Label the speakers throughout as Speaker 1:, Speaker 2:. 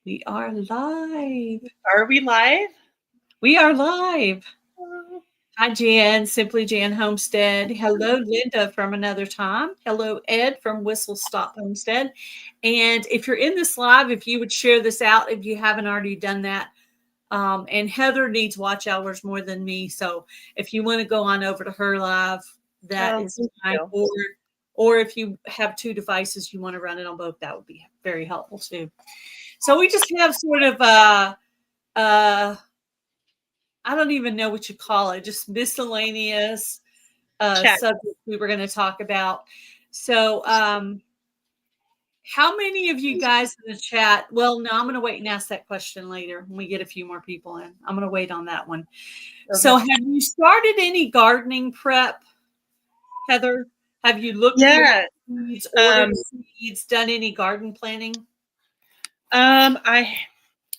Speaker 1: We are live.
Speaker 2: Are we live?
Speaker 1: We are live.
Speaker 2: Oh,
Speaker 1: Hi, Jan, Simply Jan Homestead. Hello, Linda from Another Time. Hello, Ed from Whistle Stop Homestead. And if you're in this live, if you would share this out, if you haven't already done that. And Heather needs watch hours more than me. So if you want to go on over to her live, that is
Speaker 2: thank
Speaker 1: fine.
Speaker 2: you.
Speaker 1: Or if you have two devices, you want to run it on both, that would be very helpful too. So we just have sort of uh I don't even know what you call it, just miscellaneous
Speaker 2: Chat.
Speaker 1: subjects we were going to talk about. So how many of you guys in the chat? Well, no, I'm going to wait and ask that question later when we get a few more people in. I'm going to wait on that one. So
Speaker 2: Okay.
Speaker 1: have you started any gardening prep, Heather? Have you looked through
Speaker 2: Yeah.
Speaker 1: seeds, ordered seeds, done any garden planning?
Speaker 2: I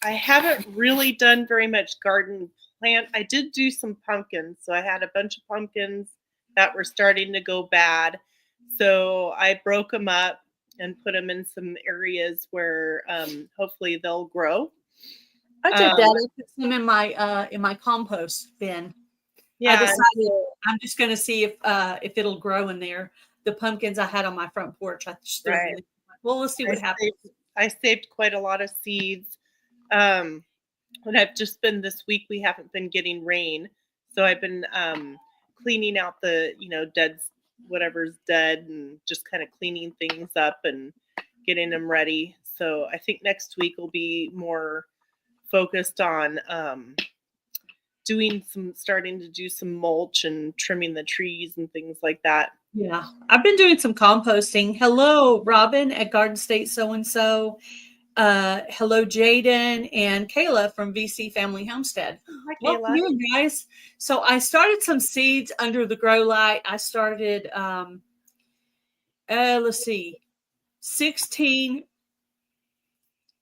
Speaker 2: haven't really done very much garden plant. I did do some pumpkins, so I had a bunch of pumpkins that were starting to go bad. So I broke them up and put them in some areas where hopefully they'll grow.
Speaker 1: I did that. I put some in my compost bin. I
Speaker 2: Yeah.
Speaker 1: decided I'm just going to see if it'll grow in there. The pumpkins I had on my front porch, I just threw them in
Speaker 2: Right.
Speaker 1: there. Well, let's see what happens.
Speaker 2: I saved quite a lot of seeds. And I've just been this week, we haven't been getting rain. So I've been cleaning out the, dead, whatever's dead, and just kind of cleaning things up and getting them ready. So I think next week will be more focused on starting to do some mulch and trimming the trees and things like that.
Speaker 1: Yeah, I've been doing some composting. Hello, Robin at Garden State So and So. Hello, Jaden and Kayla from VC Family Homestead.
Speaker 2: Hi,
Speaker 1: Welcome
Speaker 2: Kayla.
Speaker 1: in, guys. So I started some seeds under the grow light. I started, let's see, 16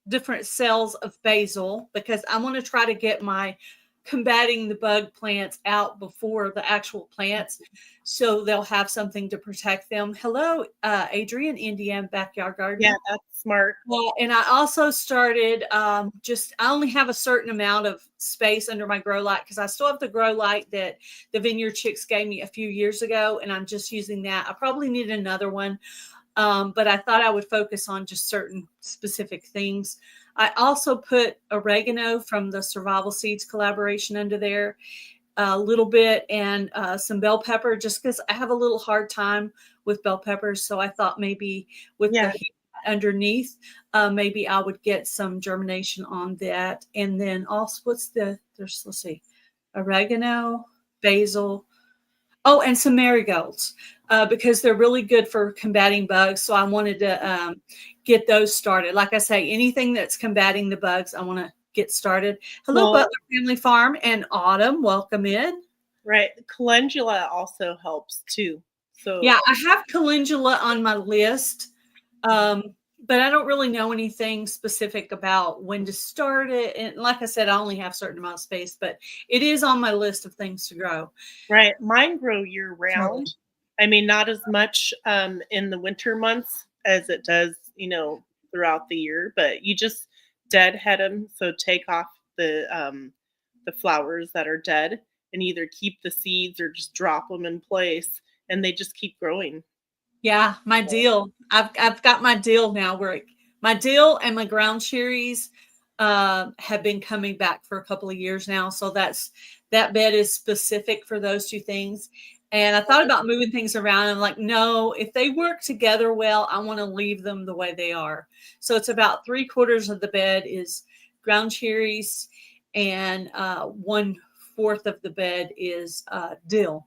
Speaker 1: different cells of basil because I want to try to get my combating the bug plants out before the actual plants so they'll have something to protect them. Hello, Adrian, Indiana Backyard Gardener.
Speaker 2: Yeah, that's smart.
Speaker 1: And I also started I only have a certain amount of space under my grow light because I still have the grow light that the Vineyard Chicks gave me a few years ago, and I'm just using that. I probably need another one. But I thought I would focus on just certain specific things. I also put oregano from the Survival Seeds collaboration under there a little bit, and some bell pepper just because I have a little hard time with bell peppers. So I thought maybe with the heat underneath, maybe I would get some germination on that. And then also, let's see, oregano, basil, oh, and some marigolds because they're really good for combating bugs. So I wanted to get those started. Like I say, anything that's combating the bugs, I want to get started. Hello, Butler Family Farm and Autumn. Welcome in.
Speaker 2: Right. Calendula also helps too. So
Speaker 1: yeah, I have calendula on my list. But I don't really know anything specific about when to start it. And like I said, I only have a certain amount of space, but it is on my list of things to grow.
Speaker 2: Right. Mine grow year round. I mean, not as much in the winter months as it does, throughout the year, but you just deadhead them. So take off the flowers that are dead and either keep the seeds or just drop them in place, and they just keep growing.
Speaker 1: Yeah, my dill. I've got my dill now where my dill and my ground cherries have been coming back for a couple of years now. So that bed is specific for those two things. And I thought about moving things around. I'm like, no, if they work together well, I want to leave them the way they are. So it's about 3/4 of the bed is ground cherries, and 1/4 of the bed is dill.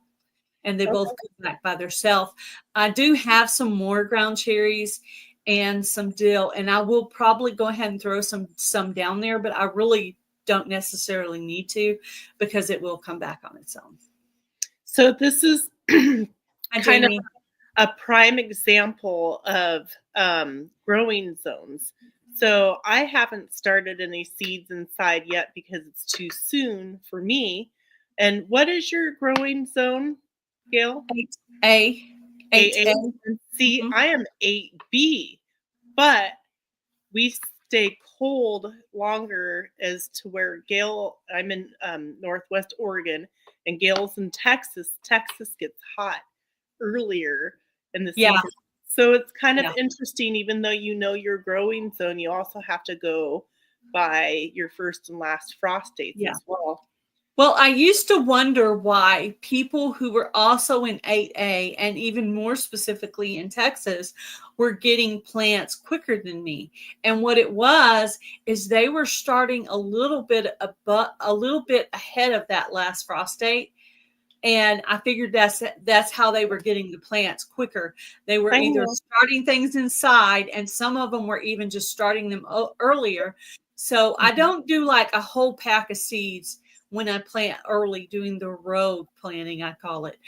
Speaker 1: And they both come back by themselves. I do have some more ground cherries and some dill, and I will probably go ahead and throw some down there, but I really don't necessarily need to because it will come back on its own.
Speaker 2: So this is kind of
Speaker 1: Jamie.
Speaker 2: a prime example of growing zones. So I haven't started any seeds inside yet because it's too soon for me. And what is your growing zone, Gail?
Speaker 1: 8A. 8A.
Speaker 2: See, I am 8B, but stay cold longer as to where I'm in Northwest Oregon, and Gale's in Texas. Texas gets hot earlier in the
Speaker 1: Yeah.
Speaker 2: season. So it's kind of
Speaker 1: Yeah.
Speaker 2: interesting, even though you know your growing zone, you also have to go by your first and last frost dates
Speaker 1: Yeah.
Speaker 2: as well.
Speaker 1: Well, I used to wonder why people who were also in 8A and even more specifically in Texas were getting plants quicker than me. And what it was is they were starting a little bit ahead of that last frost date. And I figured that's how they were getting the plants quicker. They were
Speaker 2: I
Speaker 1: either
Speaker 2: know.
Speaker 1: starting things inside, and some of them were even just starting them earlier. So I
Speaker 2: Mhm.
Speaker 1: don't do like a whole pack of seeds when I plant early, doing the row planting, I call it.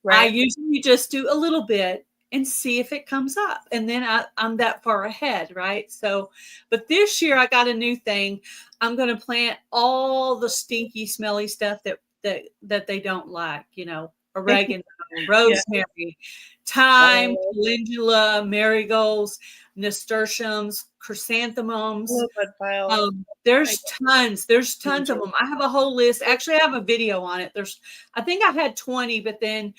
Speaker 1: I
Speaker 2: Right.
Speaker 1: usually just do a little bit and see if it comes up. And then I'm that far ahead, right? So, but this year I got a new thing. I'm going to plant all the stinky, smelly stuff that they don't like, oregano,
Speaker 2: Yeah.
Speaker 1: rosemary, thyme,
Speaker 2: Oh,
Speaker 1: calendula, marigolds, nasturtiums, chrysanthemums.
Speaker 2: hello, bud pile. I
Speaker 1: There's tons of
Speaker 2: enjoy.
Speaker 1: them. I have a whole list. Actually, I have a video on it. I think I had 20, but then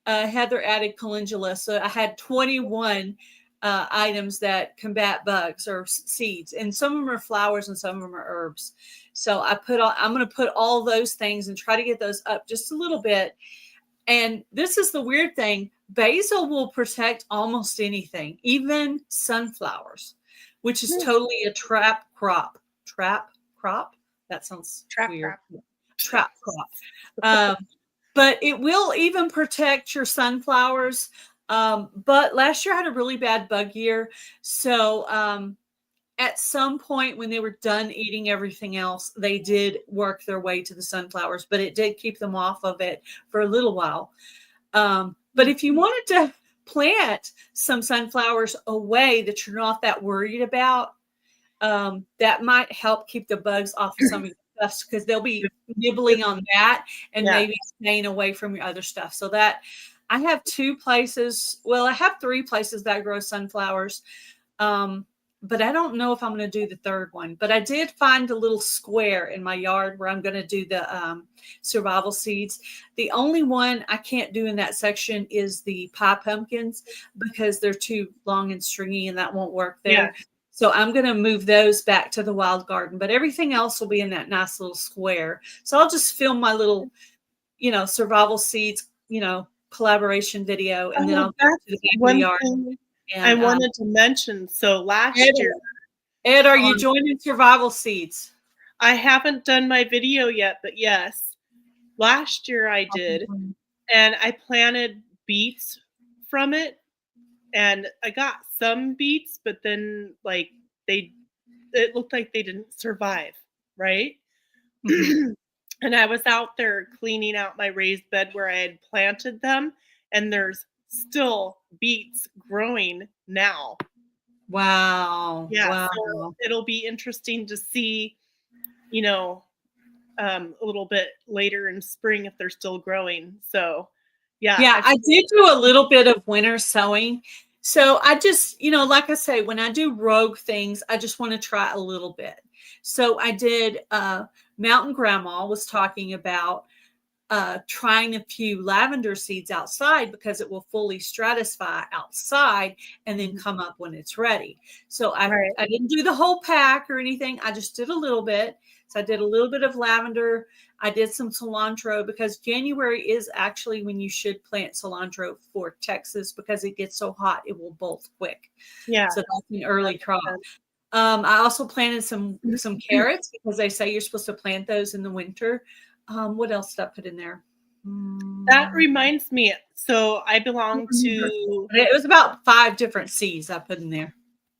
Speaker 1: Heather added calendula. So I had 21 items that combat bugs or seeds, and some of them are flowers and some of them are herbs. So I'm going to put all those things and try to get those up just a little bit. And this is the weird thing. Basil will protect almost anything, even sunflowers, which is totally a trap crop. Trap crop? That sounds
Speaker 2: Trap
Speaker 1: weird.
Speaker 2: crap.
Speaker 1: Trap crop. But it will even protect your sunflowers. But last year I had a really bad bug year. So at some point when they were done eating everything else, they did work their way to the sunflowers, but it did keep them off of it for a little while. But if you wanted to plant some sunflowers away that you're not that worried about, that might help keep the bugs off of some of your stuff, because they'll be nibbling on that and
Speaker 2: Yeah.
Speaker 1: maybe staying away from your other stuff. So that I have I have 3 places that I grow sunflowers. But I don't know if I'm going to do the third one. But I did find a little square in my yard where I'm going to do the survival seeds. The only one I can't do in that section is the pie pumpkins, because they're too long and stringy and that won't work there.
Speaker 2: Yeah.
Speaker 1: So I'm going to move those back to the wild garden, but everything else will be in that nice little square. So I'll just film my little, survival seeds, collaboration video, and then
Speaker 2: Oh,
Speaker 1: I'll go
Speaker 2: that's
Speaker 1: to the back of the
Speaker 2: one
Speaker 1: yard.
Speaker 2: thing I
Speaker 1: And
Speaker 2: wanted to mention. So
Speaker 1: Ed,
Speaker 2: last year,
Speaker 1: Ed, are you
Speaker 2: on
Speaker 1: joining survival seeds?
Speaker 2: I haven't done my video yet, but yes, last year I did, and I planted beets from it, and I got some beets, but then like it looked like they didn't survive, right?
Speaker 1: Mhm.
Speaker 2: And I was out there cleaning out my raised bed where I had planted them, and there's still beets growing now.
Speaker 1: Wow.
Speaker 2: Yeah, so
Speaker 1: Wow.
Speaker 2: it'll be interesting to see, you know, a little bit later in spring if they're still growing. So, yeah,
Speaker 1: Yeah, I did do a little bit of winter sowing. So I just, like I say, when I do rogue things, I just want to try a little bit. So I did, Mountain Grandma was talking about trying a few lavender seeds outside, because it will fully stratify outside and then come up when it's ready. So
Speaker 2: right.
Speaker 1: I didn't do the whole pack or anything. I just did a little bit. So I did a little bit of lavender. I did some cilantro, because January is actually when you should plant cilantro for Texas, because it gets so hot it will bolt quick.
Speaker 2: Yeah.
Speaker 1: So that's an early
Speaker 2: That
Speaker 1: crop.
Speaker 2: makes
Speaker 1: I also planted some
Speaker 2: sense.
Speaker 1: carrots, because they say you're supposed to plant those in the winter. What else did I put in there?
Speaker 2: That reminds me. So I belong
Speaker 1: It was about 5 different C's I put in there.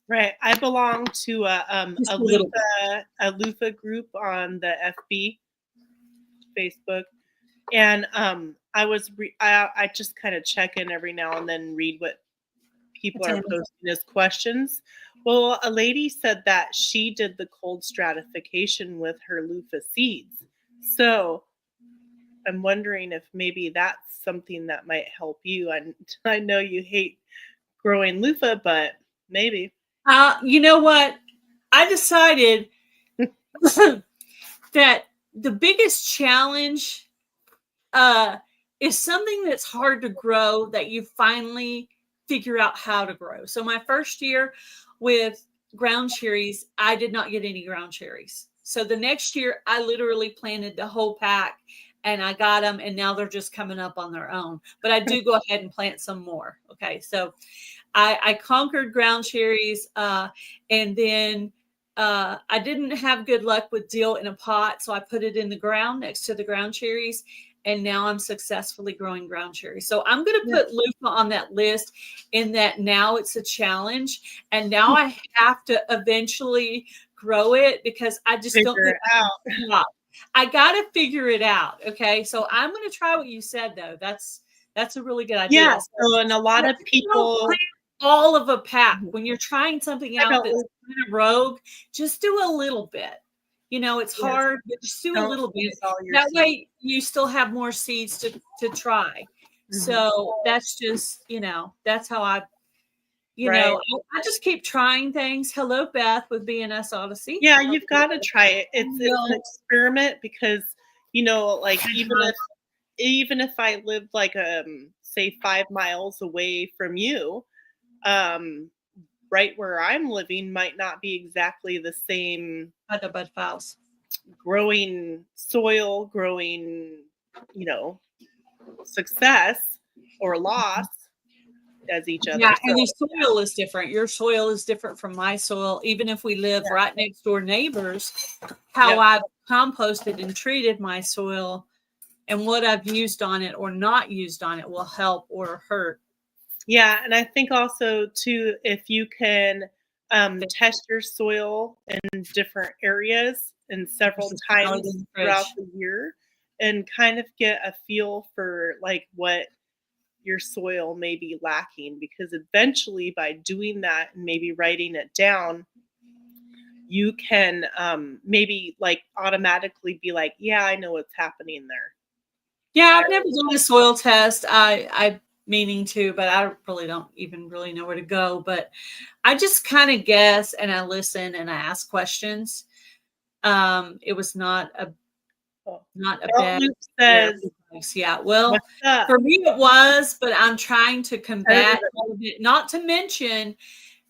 Speaker 2: right. I belong to
Speaker 1: Just a little bit.
Speaker 2: a loofah group on the FB Facebook, and I just kind of check in every now and then, read what people are posting as questions. Well, a lady said that she did the cold stratification with her loofah seeds. So I'm wondering if maybe that's something that might help you. And I know you hate growing loofah, but maybe.
Speaker 1: You know what? I decided that the biggest challenge is something that's hard to grow that you finally figure out how to grow. So my first year with ground cherries, I did not get any ground cherries. So the next year, I literally planted the whole pack and I got them, and now they're just coming up on their own. But I do go ahead and plant some more. Okay, so I conquered ground cherries, and then I didn't have good luck with dill in a pot, so I put it in the ground next to the ground cherries, and now I'm successfully growing ground cherries. So I'm going to
Speaker 2: Yeah.
Speaker 1: put loofah on that list, in that now it's a challenge, and now I have to eventually grow it because I just don't
Speaker 2: Figure
Speaker 1: think
Speaker 2: it
Speaker 1: I
Speaker 2: out.
Speaker 1: can stop. I got to figure it out. Okay, so I'm going to try what you said though. That's a really good
Speaker 2: Yeah.
Speaker 1: idea. So
Speaker 2: So, and a lot of
Speaker 1: don't
Speaker 2: people,
Speaker 1: plant all of a pack. When you're trying something
Speaker 2: I
Speaker 1: out
Speaker 2: don't,
Speaker 1: that's kind of rogue, just do a little bit. It's
Speaker 2: yes,
Speaker 1: hard, but just do a
Speaker 2: don't
Speaker 1: little bit.
Speaker 2: use all your
Speaker 1: That
Speaker 2: seeds.
Speaker 1: way you still have more seeds to try.
Speaker 2: Mhm.
Speaker 1: So that's just, that's how
Speaker 2: Right.
Speaker 1: I just keep trying things. Hello, Beth with BNS Odyssey.
Speaker 2: Yeah, you've got to try it. It's an
Speaker 1: No,
Speaker 2: experiment because, like even if I lived like say 5 miles away from you, um right where I'm living might not be exactly the same
Speaker 1: the bud files.
Speaker 2: growing soil, growing, you know, success or loss as each
Speaker 1: Yeah,
Speaker 2: other. So
Speaker 1: and your soil is different. Your soil is different from my soil. Even if we live
Speaker 2: yeah,
Speaker 1: right next door neighbors, how
Speaker 2: yep.
Speaker 1: I've composted and treated my soil and what I've used on it or not used on it will help or hurt.
Speaker 2: Yeah, and I think also too, if you can test your soil in different areas and several
Speaker 1: Versus out in
Speaker 2: times
Speaker 1: the
Speaker 2: throughout
Speaker 1: fridge.
Speaker 2: the year, and kind of get a feel for like what your soil may be lacking, because eventually by doing that and maybe writing it down, you can maybe like automatically be like, yeah, I know what's happening there.
Speaker 1: Yeah,
Speaker 2: I
Speaker 1: I've never done a soil test. I meaning to, but I really don't even really know where to go. But I just kind of guess and I listen and I ask questions. It was
Speaker 2: oh,
Speaker 1: not a
Speaker 2: Belt
Speaker 1: bad
Speaker 2: Loop
Speaker 1: year
Speaker 2: says,
Speaker 1: for bugs. Yeah, well,
Speaker 2: what's up?
Speaker 1: for me it was, but I'm trying to combat
Speaker 2: Everybody.
Speaker 1: all of it. Not to mention,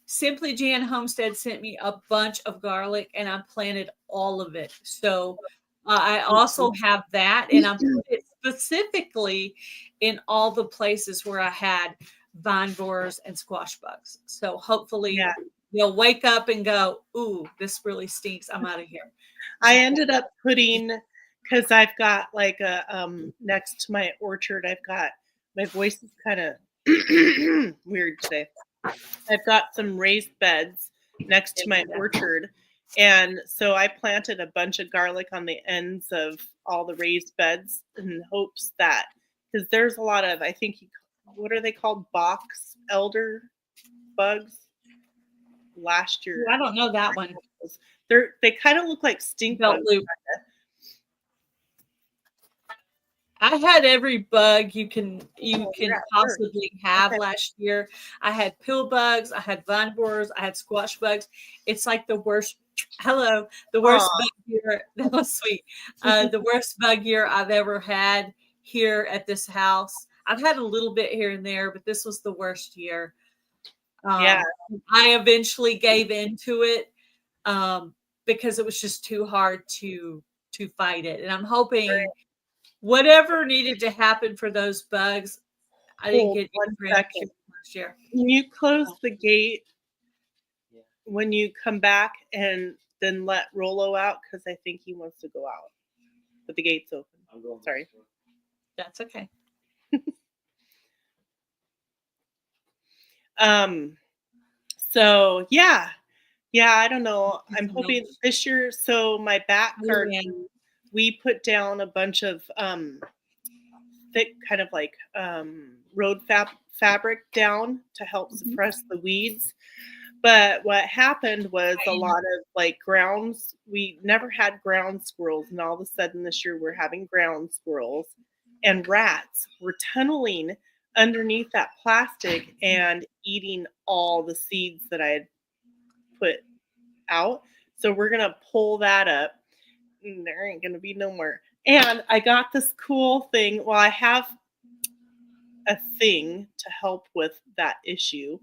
Speaker 1: Simply Jan Homestead sent me a bunch of garlic, and I planted all of it. So I also have that, and I put it specifically in all the places where I had vine borers and squash bugs. So hopefully
Speaker 2: Yeah,
Speaker 1: they'll wake up and go, "Ooh, this really stinks. I'm out of here."
Speaker 2: I ended up putting, because I've got like a next to my orchard, I've got, my voice is kind of weird today. I've got some raised beds next to my orchard. And so I planted a bunch of garlic on the ends of all the raised beds in hopes that, because there's a lot of, I think, what are they called? Box elder bugs last
Speaker 1: I
Speaker 2: year.
Speaker 1: don't know that one.
Speaker 2: They kind of look like stink
Speaker 1: Belt
Speaker 2: bugs.
Speaker 1: loop. I had every bug you can
Speaker 2: Oh, you're at work.
Speaker 1: possibly have
Speaker 2: Okay.
Speaker 1: last year. I had pill bugs, I had vine borers, I had squash bugs. It's like the worst. Hello, the worst
Speaker 2: Aw.
Speaker 1: bug year. That was sweet. The worst bug year I've ever had here at this house. I've had a little bit here and there, but this was the worst year.
Speaker 2: Yeah.
Speaker 1: Um, I eventually gave into it because it was just too hard to fight it, and I'm hoping
Speaker 2: Right.
Speaker 1: whatever needed to happen for those bugs, I didn't
Speaker 2: Hold
Speaker 1: get any
Speaker 2: one
Speaker 1: grand
Speaker 2: second.
Speaker 1: last year.
Speaker 2: Can you close the gate when you come back and then let Rolo out? Because I think he wants to go out. But the gate's open. Sorry.
Speaker 1: That's okay.
Speaker 2: Um, so yeah. Yeah, I don't know. I'm hoping this year, so my back garden, we put down a bunch of thick kind of like road fabric down to help suppress the weeds. But what happened was a lot of like grounds, we never had ground squirrels, and all of a sudden this year we're having ground squirrels, and rats were tunneling underneath that plastic and eating all the seeds that I had put out. So we're going to pull that up. And there ain't going to be no more. And I got this cool thing. Well, I have a thing to help with that issue.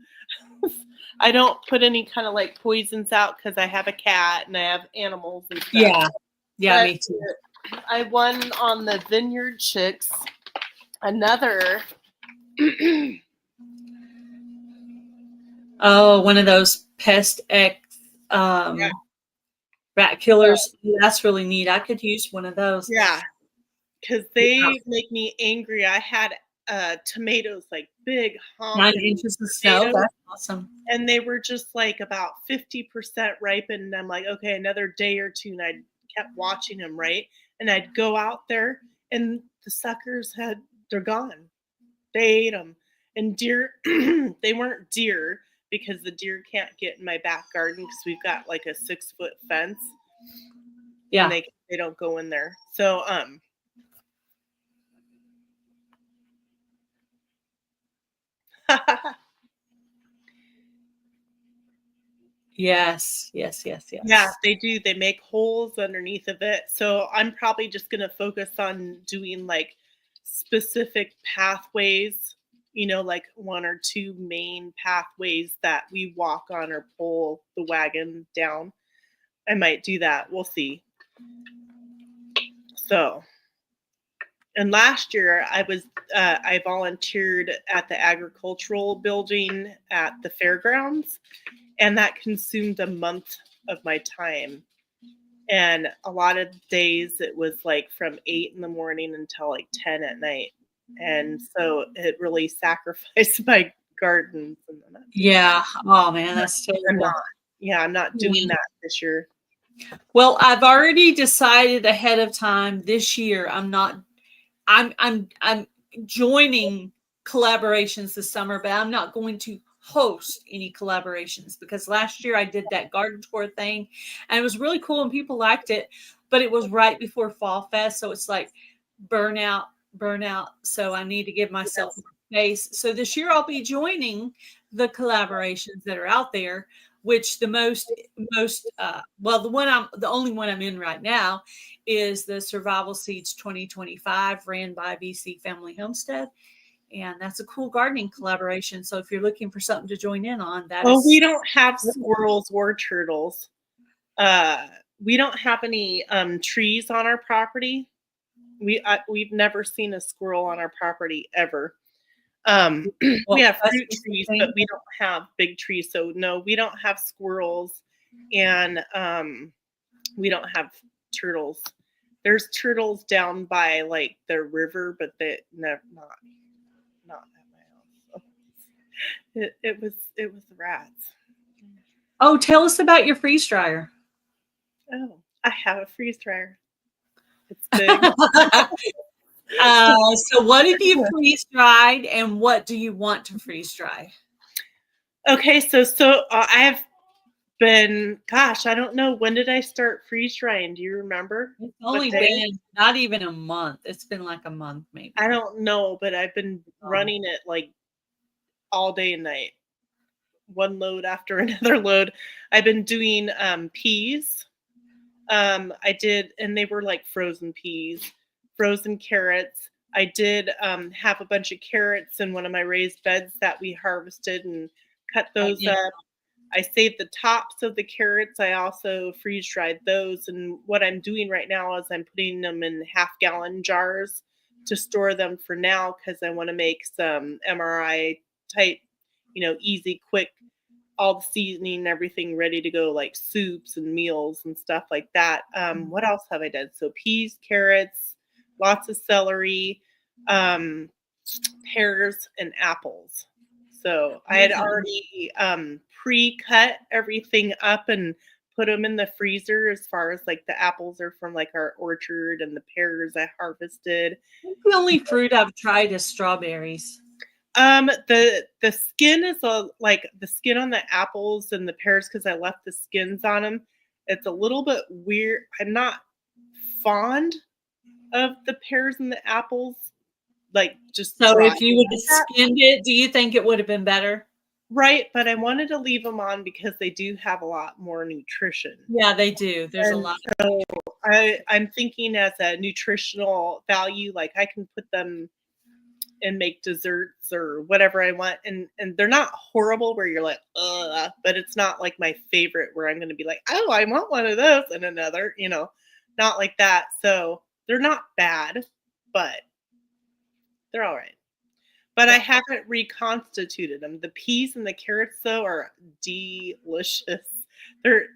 Speaker 2: I don't put any kind of like poisons out because I have a cat and I have animals and stuff.
Speaker 1: Yeah. Yeah,
Speaker 2: But
Speaker 1: me too.
Speaker 2: I won on the Vineyard Chicks another.
Speaker 1: Oh, one of those pest X
Speaker 2: Yeah.
Speaker 1: rat killers. That's really neat. I could use one of those.
Speaker 2: Yeah, because they make me angry. I had tomatoes, like big
Speaker 1: 9
Speaker 2: honking
Speaker 1: inches of snow.
Speaker 2: tomatoes,
Speaker 1: That's awesome.
Speaker 2: and they were just like about 50% ripened. And I'm like, okay, another day or two, and I kept watching them, right? And I'd go out there, and the suckers they're gone. They ate them, and deer, they weren't deer because the deer can't get in my back garden because we've got like a 6-foot fence.
Speaker 1: Yeah.
Speaker 2: And they don't go in there. So
Speaker 1: Yes.
Speaker 2: yeah, they do. They make holes underneath of it. So I'm probably just going to focus on doing like specific pathways, like 1 or 2 main pathways that we walk on or pull the wagon down. I might do that. We'll see. So, and last year I volunteered at the agricultural building at the fairgrounds, and that consumed a month of my time. And a lot of days it was like from 8 in the morning until like 10 at night. And so it really sacrificed my gardens.
Speaker 1: Yeah. Oh man, that's terrible.
Speaker 2: I'm not doing that this year.
Speaker 1: Well, I've already decided ahead of time this year I'm joining collaborations this summer, but I'm not going to host any collaborations because last year I did that garden tour thing and it was really cool and people liked it, but it was right before Fall Fest. So it's like burnout. So I need to give myself more space. So this year I'll be joining the collaborations that are out there, which the the only one I'm in right now is the Survival Seeds 2025 ran by BC Family Homestead. And that's a cool gardening collaboration. So if you're looking for something to join in on,
Speaker 2: we don't have squirrels or turtles. We don't have any trees on our property. We've never seen a squirrel on our property ever. We have fruit trees, but we don't have big trees. So no, we don't have squirrels, and we don't have turtles. There's turtles down by like the river, but they not at my house. So it was the rats.
Speaker 1: Oh, tell us about your freeze dryer.
Speaker 2: Oh, I have a freeze dryer. It's big.
Speaker 1: So what have you freeze dried and what do you want to freeze dry?
Speaker 2: Okay, so I've been, gosh, I don't know, when did I start freeze drying? Do you remember?
Speaker 1: It's only been not even a month. It's been like a month maybe.
Speaker 2: I don't know, but I've been running it like all day and night. One load after another load. I've been doing peas. I did, and they were like frozen peas, frozen carrots. I did have a bunch of carrots in one of my raised beds that we harvested and cut those up. I saved the tops of the carrots. I also freeze dried those. And what I'm doing right now is I'm putting them in half-gallon jars to store them for now because I want to make some MRI type, easy, quick, all the seasoning and everything ready to go, like soups and meals and stuff like that. What else have I done? So peas, carrots, lots of celery, pears, and apples. So I had already pre-cut everything up and put them in the freezer as far as like the apples are from like our orchard and the pears I harvested.
Speaker 1: The only fruit I've tried is strawberries.
Speaker 2: The skin is like the skin on the apples and the pears because I left the skins on them. It's a little bit weird. I'm not fond of the pears and the apples. Like just
Speaker 1: so if you would have skinned it, do you think it would have been better?
Speaker 2: Right, but I wanted to leave them on because they do have a lot more nutrition.
Speaker 1: Yeah, they do. There's a
Speaker 2: And
Speaker 1: lot.
Speaker 2: so I'm thinking as a nutritional value, like I can put them and make desserts or whatever I want. And they're not horrible where you're like, ugh, but it's not like my favorite where I'm gonna be like, oh, I want one of those and another, not like that. So they're not bad, but they're all right. But I
Speaker 1: Yeah.
Speaker 2: haven't reconstituted them. The peas and the carrots though are delicious.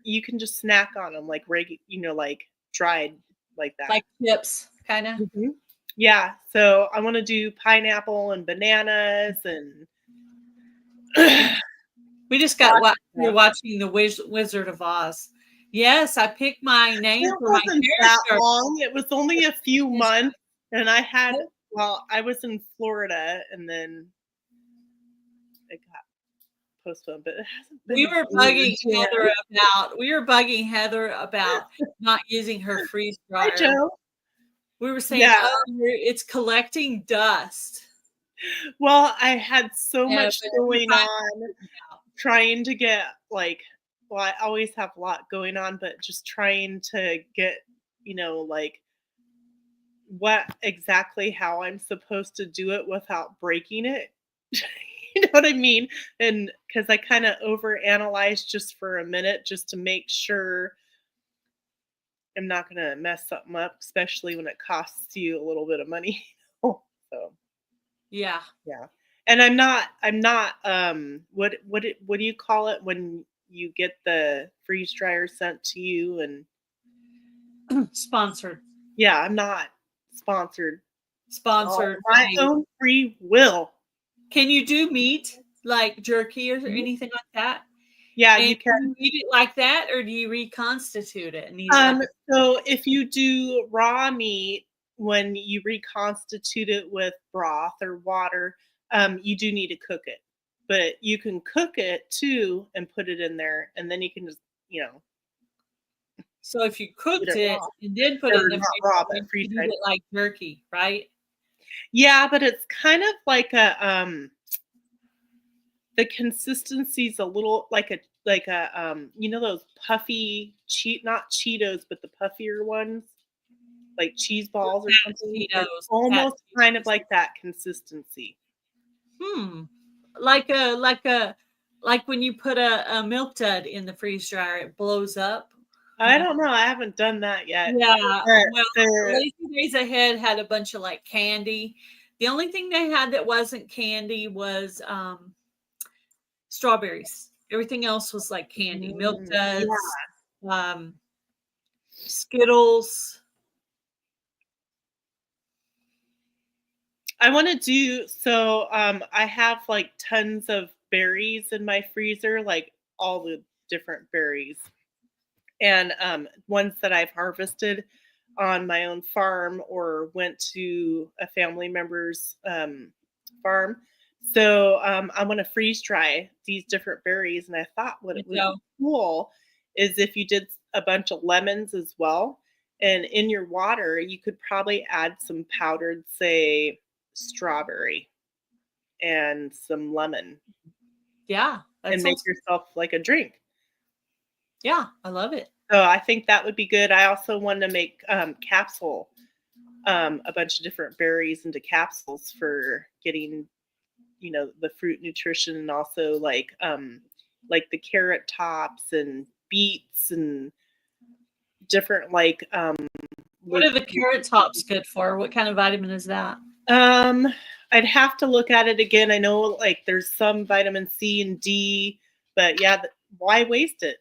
Speaker 2: You can just snack on them like like dried like that.
Speaker 1: Like chips, kind of.
Speaker 2: Mhm. Yeah, so I want to do pineapple and bananas and
Speaker 1: We just got
Speaker 2: lots of
Speaker 1: we're
Speaker 2: stuff.
Speaker 1: watching the Wizard of Oz. Yes, I picked my name
Speaker 2: It
Speaker 1: for my
Speaker 2: wasn't that
Speaker 1: character.
Speaker 2: long. It was only a few
Speaker 1: It's-
Speaker 2: months, and I was in Florida, and then it got postponed, but it hasn't been
Speaker 1: We
Speaker 2: a
Speaker 1: were
Speaker 2: year.
Speaker 1: We were bugging Heather about not using her freeze
Speaker 2: Hi,
Speaker 1: dryer.
Speaker 2: Joe.
Speaker 1: We were saying,
Speaker 2: Yeah.
Speaker 1: "Oh, it's collecting dust."
Speaker 2: Well, I had so
Speaker 1: Yeah,
Speaker 2: much
Speaker 1: but
Speaker 2: going on trying to get well, I always have a lot going on, but just trying to get, like what exactly how I'm supposed to do it without breaking it. You know what I mean? And because I kind of overanalyze just for a minute just to make sure I'm not going to mess something up, especially when it costs you a little bit of money. So,
Speaker 1: yeah,
Speaker 2: yeah. And I'm not what do you call it when you get the freeze dryer sent to you? And
Speaker 1: sponsored,
Speaker 2: yeah, I'm not sponsored. All
Speaker 1: sponsored.
Speaker 2: my own free will.
Speaker 1: Can you do meat like jerky or
Speaker 2: Mhm.
Speaker 1: anything like that?
Speaker 2: Yeah,
Speaker 1: And
Speaker 2: you
Speaker 1: do
Speaker 2: can.
Speaker 1: you eat it like that, or do you reconstitute it and eat it like a
Speaker 2: So if you do raw meat, when you reconstitute it with broth or water, you do need to cook it. But you can cook it too and put it in there, and then you can just,
Speaker 1: So if you
Speaker 2: eat
Speaker 1: cooked
Speaker 2: it
Speaker 1: it
Speaker 2: raw.
Speaker 1: and then put it in
Speaker 2: Or
Speaker 1: the
Speaker 2: not
Speaker 1: freezer,
Speaker 2: raw,
Speaker 1: then
Speaker 2: but freeze
Speaker 1: you could eat
Speaker 2: dried.
Speaker 1: it like jerky, right?
Speaker 2: Yeah, but it's kind of like the consistency's a little like a those puffy not Cheetos, but the puffier ones, like cheese balls or
Speaker 1: Fat
Speaker 2: something. It's
Speaker 1: Cheetos, fat
Speaker 2: almost kind of
Speaker 1: Cheetos.
Speaker 2: like that consistency.
Speaker 1: Hmm. Like when you put a milk dud in the freeze dryer, it blows up.
Speaker 2: I don't know, I haven't done that yet.
Speaker 1: Yeah.
Speaker 2: But
Speaker 1: Well,
Speaker 2: the
Speaker 1: Lazy Days Ahead had a bunch of like candy. The only thing they had that wasn't candy was strawberries. Everything else was like candy, milk
Speaker 2: yeah,
Speaker 1: duds, um, Skittles.
Speaker 2: I wanna do so, I have, like, tons of berries in my freezer, like, all the different berries, and, ones that I've harvested on my own farm or went to a family member's, farm. So, I wanna freeze dry these different berries, and I thought what
Speaker 1: You
Speaker 2: it would
Speaker 1: know,
Speaker 2: be cool is if you did a bunch of lemons as well, and in your water, you could probably add some powdered, say, strawberry and some lemon
Speaker 1: yeah, that
Speaker 2: and make
Speaker 1: sounds.
Speaker 2: yourself like a drink.
Speaker 1: Yeah, I love it.
Speaker 2: So I think that would be good. I also wanted to make capsule a bunch of different berries into capsules for getting, the fruit nutrition, and also like the carrot tops and beets and different
Speaker 1: What are the carrot tops good for? What kind of vitamin is that?
Speaker 2: um I'd have to look at it again. I know like there's some vitamin C and D, but yeah, why waste it?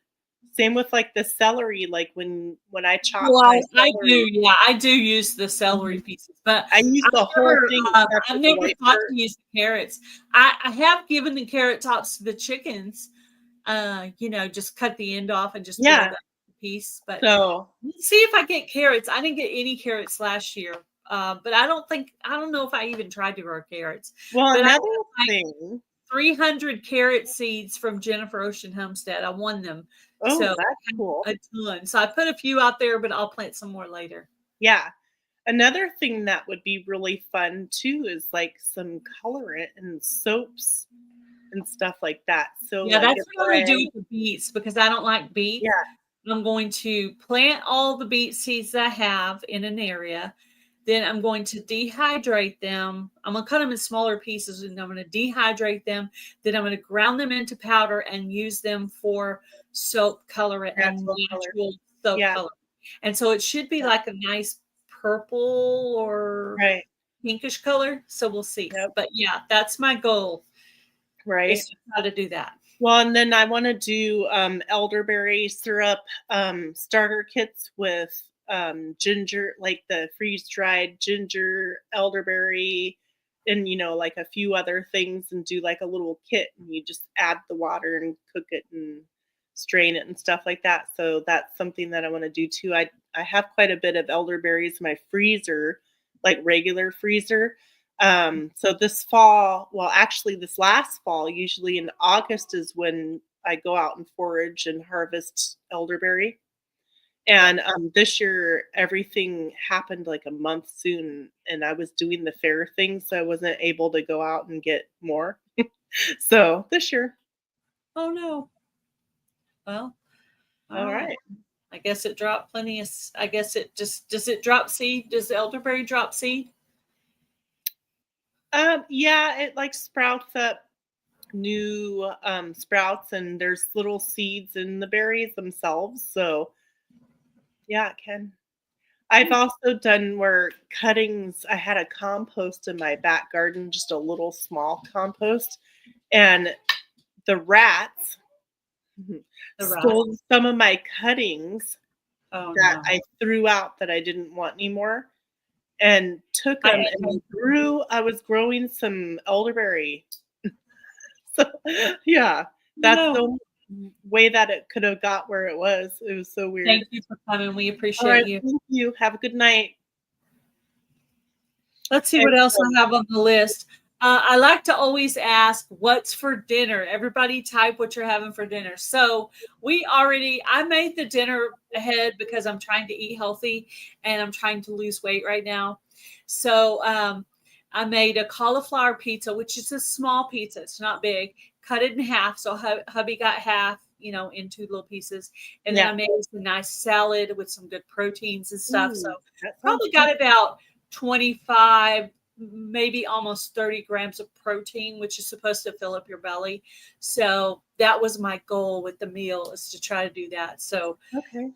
Speaker 2: Same with like the celery, like when I chop
Speaker 1: Well,
Speaker 2: my
Speaker 1: I
Speaker 2: celery,
Speaker 1: do. Yeah, I do use the celery
Speaker 2: Mhm.
Speaker 1: pieces, but
Speaker 2: I use the whole thing except for
Speaker 1: I've
Speaker 2: the
Speaker 1: never
Speaker 2: white
Speaker 1: thought
Speaker 2: part.
Speaker 1: to use the carrots. I have given the carrot tops to the chickens. Just cut the end off and just throw
Speaker 2: Yeah.
Speaker 1: that piece. But
Speaker 2: So
Speaker 1: let's see if I get carrots. I didn't get any carrots last year. But I don't know if I even tried to grow carrots.
Speaker 2: well,
Speaker 1: But I
Speaker 2: another
Speaker 1: got like
Speaker 2: thing.
Speaker 1: 300 carrot seeds from Jennifer Ocean Homestead. I won them.
Speaker 2: Oh,
Speaker 1: So
Speaker 2: that's cool.
Speaker 1: a ton. So I put a few out there, but I'll plant some more later.
Speaker 2: Yeah. Another thing that would be really fun too is like some colorant and soaps and stuff like that. So
Speaker 1: Yeah,
Speaker 2: like
Speaker 1: that's
Speaker 2: if
Speaker 1: what I'm gonna do
Speaker 2: I
Speaker 1: with the beets because I don't like beets.
Speaker 2: yeah,
Speaker 1: I'm going to plant all the beet seeds I have in an area. Then I'm going to dehydrate them. I'm gonna cut them in smaller pieces and I'm gonna dehydrate them. Then I'm gonna ground them into powder and use them for soap color and
Speaker 2: natural color.
Speaker 1: natural soap
Speaker 2: Yeah,
Speaker 1: color. And so it should be
Speaker 2: yeah,
Speaker 1: like a nice purple or
Speaker 2: right.
Speaker 1: pinkish color. So we'll see.
Speaker 2: Yep,
Speaker 1: But yeah, that's my goal
Speaker 2: right.
Speaker 1: is to try to do that.
Speaker 2: Well, and then I want to do elderberry syrup starter kits with ginger, like the freeze dried ginger, elderberry, and like a few other things, and do like a little kit. And you just add the water and cook it and strain it and stuff like that. So that's something that I want to do too. I have quite a bit of elderberries in my freezer, like regular freezer. So this fall, well, actually, this last fall, usually in August is when I go out and forage and harvest elderberry. And this year, everything happened like a month soon, and I was doing the fair thing, so I wasn't able to go out and get more. So this year,
Speaker 1: Oh no. Well, all
Speaker 2: all
Speaker 1: right.
Speaker 2: right.
Speaker 1: I guess it dropped plenty of. I guess it just does it drop seed? Does the elderberry drop seed?
Speaker 2: Yeah, it like sprouts up new sprouts, and there's little seeds in the berries themselves. So yeah, it can. I've
Speaker 1: Hmm.
Speaker 2: also done where cuttings I had a compost in my back garden, just a little small compost, and the rats
Speaker 1: The rat.
Speaker 2: stole some of my cuttings
Speaker 1: Oh
Speaker 2: that
Speaker 1: no.
Speaker 2: I threw out that I didn't want anymore, and took
Speaker 1: I
Speaker 2: them and grew I was growing some elderberry. So, yeah, that's
Speaker 1: no.
Speaker 2: the only way that it could have got where it was. It was so weird.
Speaker 1: Thank you for coming. We
Speaker 2: All
Speaker 1: appreciate
Speaker 2: right,
Speaker 1: you.
Speaker 2: thank you. Have a good night.
Speaker 1: Let's see
Speaker 2: And,
Speaker 1: what else I have on the list. I like to always ask, what's for dinner? Everybody type what you're having for dinner. So I made the dinner ahead because I'm trying to eat healthy and I'm trying to lose weight right now. So I made a cauliflower pizza, which is a small pizza. It's not big. Cut it in half. So hubby got half, in two little pieces. And then
Speaker 2: yeah.
Speaker 1: I made a nice salad with some good proteins and stuff. So
Speaker 2: Ooh, that sounds
Speaker 1: probably
Speaker 2: good.
Speaker 1: got about 25, maybe almost 30 grams of protein, which is supposed to fill up your belly. So that was my goal with the meal, is to try to do that. So
Speaker 2: Okay.